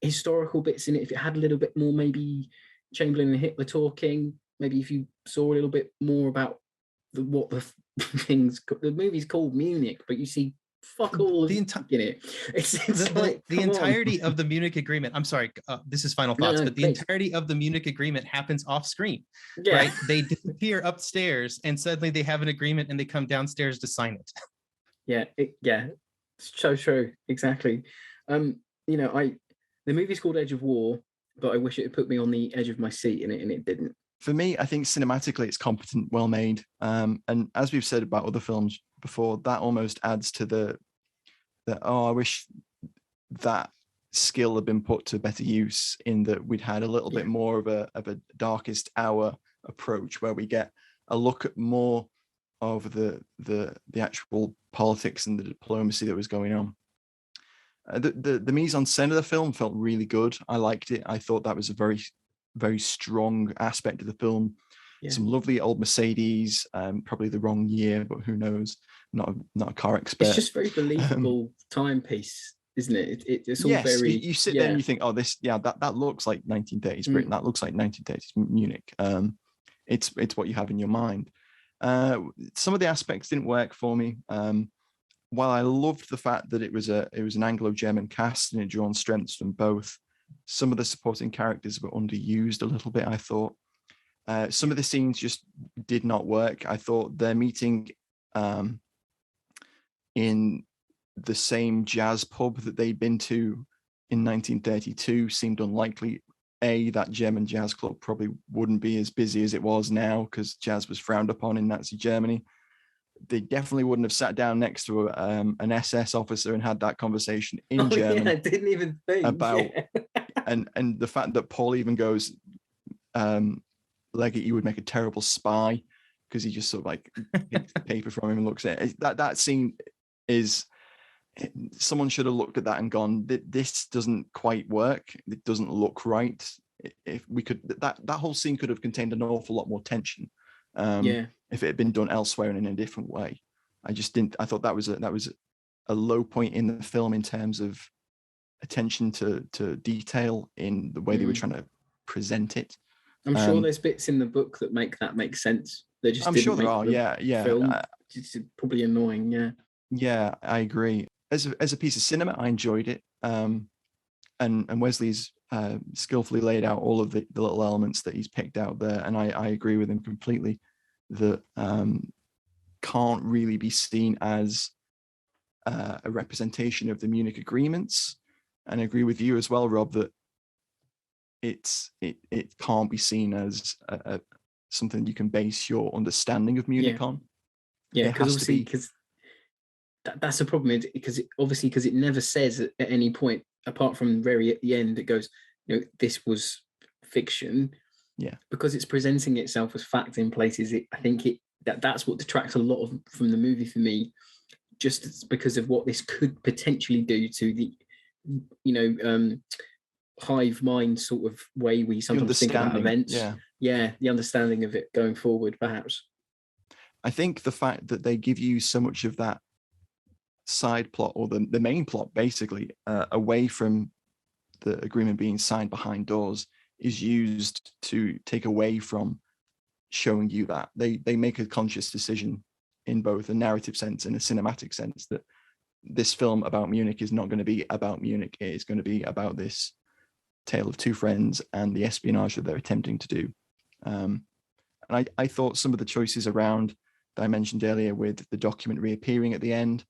historical bits in it, if it had a little bit more maybe Chamberlain and Hitler talking, maybe if you saw a little bit more about the movie's called Munich, but you see fuck all in it. It's the entirety of the Munich Agreement. I'm sorry, this is final thoughts, but the entirety of the Munich Agreement happens off screen. Yeah. Right? They disappear upstairs, and suddenly they have an agreement, and they come downstairs to sign it. Yeah, it's so true. Exactly. The movie's called Edge of War, but I wish it had put me on the edge of my seat in it, and it didn't. For me, I think cinematically it's competent, well made. And as we've said about other films before, that almost adds to I wish that skill had been put to better use, in that we'd had a little bit more of a darkest hour approach, where we get a look at more of the actual politics and the diplomacy that was going on. The mise en scène of the film felt really good. I liked it. I thought that was a very, very strong aspect of the film. Yeah. Some lovely old Mercedes, probably the wrong year, but who knows? Not a car expert. It's just very believable timepiece, isn't it? It's all very. You sit there and you think, oh, that looks like 1930s Britain. That looks like 1930s Munich. It's what you have in your mind. Some of the aspects didn't work for me. While I loved the fact that it was an Anglo-German cast and it drew on strengths from both, some of the supporting characters were underused a little bit, I thought. Some of the scenes just did not work. I thought their meeting in the same jazz pub that they'd been to in 1932 seemed unlikely. That German jazz club probably wouldn't be as busy as it was now, because jazz was frowned upon in Nazi Germany. They definitely wouldn't have sat down next to an SS officer and had that conversation in German. Yeah, I didn't even think about and the fact that Paul even goes, Leggett, you would make a terrible spy, because he just sort of like takes the paper from him and looks at it. That scene is, someone should have looked at that and gone, this doesn't quite work. It doesn't look right. If we could, that whole scene could have contained an awful lot more tension. If it had been done elsewhere and in a different way. I just didn't. I thought that was a low point in the film in terms of attention to detail in the way they were trying to present it. I'm sure there's bits in the book that make sense. They just I'm sure there are. Film. It's probably annoying. Yeah, I agree. As a piece of cinema, I enjoyed it. And Wesley's skillfully laid out all of the little elements that he's picked out there, and I agree with him completely. That can't really be seen as a representation of the Munich agreements, and I agree with you as well, Rob, that it can't be seen as something you can base your understanding of Munich on. Yeah, because that's a problem, because it never says at any point, apart from very at the end, it goes, this was fiction. Yeah, because it's presenting itself as fact in places. I think that's what detracts a lot from the movie for me, just because of what this could potentially do to the, hive mind sort of way we sometimes think about events. Yeah, the understanding of it going forward, perhaps. I think the fact that they give you so much of that side plot, or the main plot, basically, away from the agreement being signed behind doors, is used to take away from showing you that they make a conscious decision in both a narrative sense and a cinematic sense that this film about Munich is not going to be about Munich. It is going to be about this tale of two friends and the espionage that they're attempting to do. And I thought some of the choices around that I mentioned earlier with the document reappearing at the end.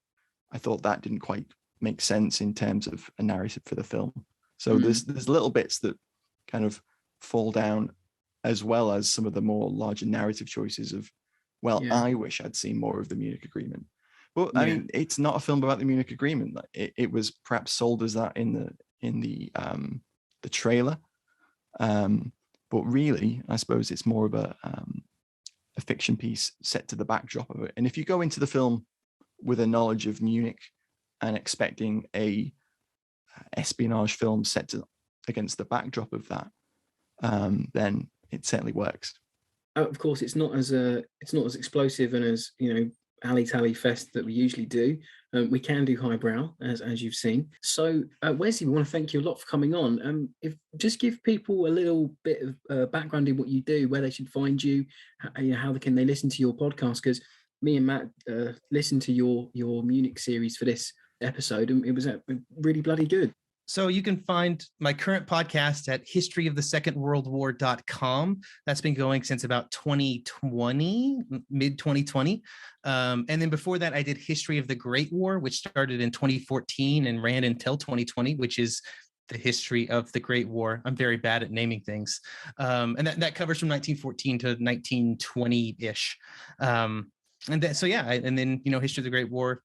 I thought that didn't quite make sense in terms of a narrative for the film. So there's little bits that kind of fall down, as well as some of the more larger narrative choices of, I wish I'd seen more of the Munich Agreement. But I mean, it's not a film about the Munich Agreement. It was perhaps sold as that in the trailer, but really, I suppose it's more of a fiction piece set to the backdrop of it. And if you go into the film with a knowledge of Munich and expecting a espionage film set against the backdrop of that, then it certainly works. Of course, it's not as explosive and as alley-tally fest that we usually do. We can do highbrow, as you've seen. So, Wesley, we want to thank you a lot for coming on. Just give people a little bit of background in what you do, where they should find you, how can they listen to your podcast? Because me and Matt listened to your Munich series for this episode, and it was really bloody good. So you can find my current podcast at historyofthesecondworldwar.com. That's been going since about 2020, mid 2020. And then before that, I did History of the Great War, which started in 2014 and ran until 2020, which is the history of the Great War. I'm very bad at naming things. And that covers from 1914 to 1920-ish. And then, History of the Great War,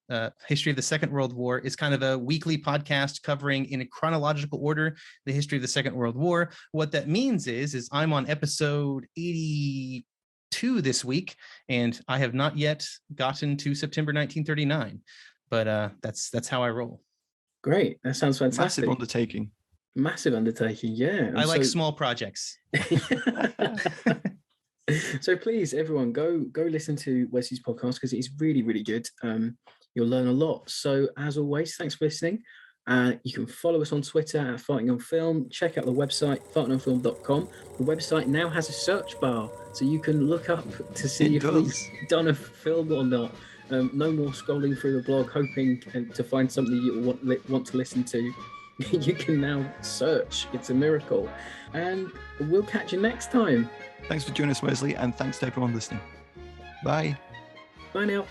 History of the Second World War is kind of a weekly podcast covering in a chronological order the history of the Second World War. What that means is I'm on episode 82 this week, and I have not yet gotten to September 1939. But that's how I roll. Great, that sounds fantastic. Massive undertaking, yeah. I like small projects. So please, everyone, go listen to Wesley's podcast because it's really, really good. You'll learn a lot. So as always, thanks for listening. You can follow us on Twitter at Fighting on Film. Check out the website, fightingonfilm.com. The website now has a search bar, so you can look up to see if we've done a film or not. No more scrolling through the blog hoping to find something you want to listen to. You can now search. It's a miracle. And we'll catch you next time. Thanks for joining us, Wesley, and thanks to everyone listening. Bye. Bye now.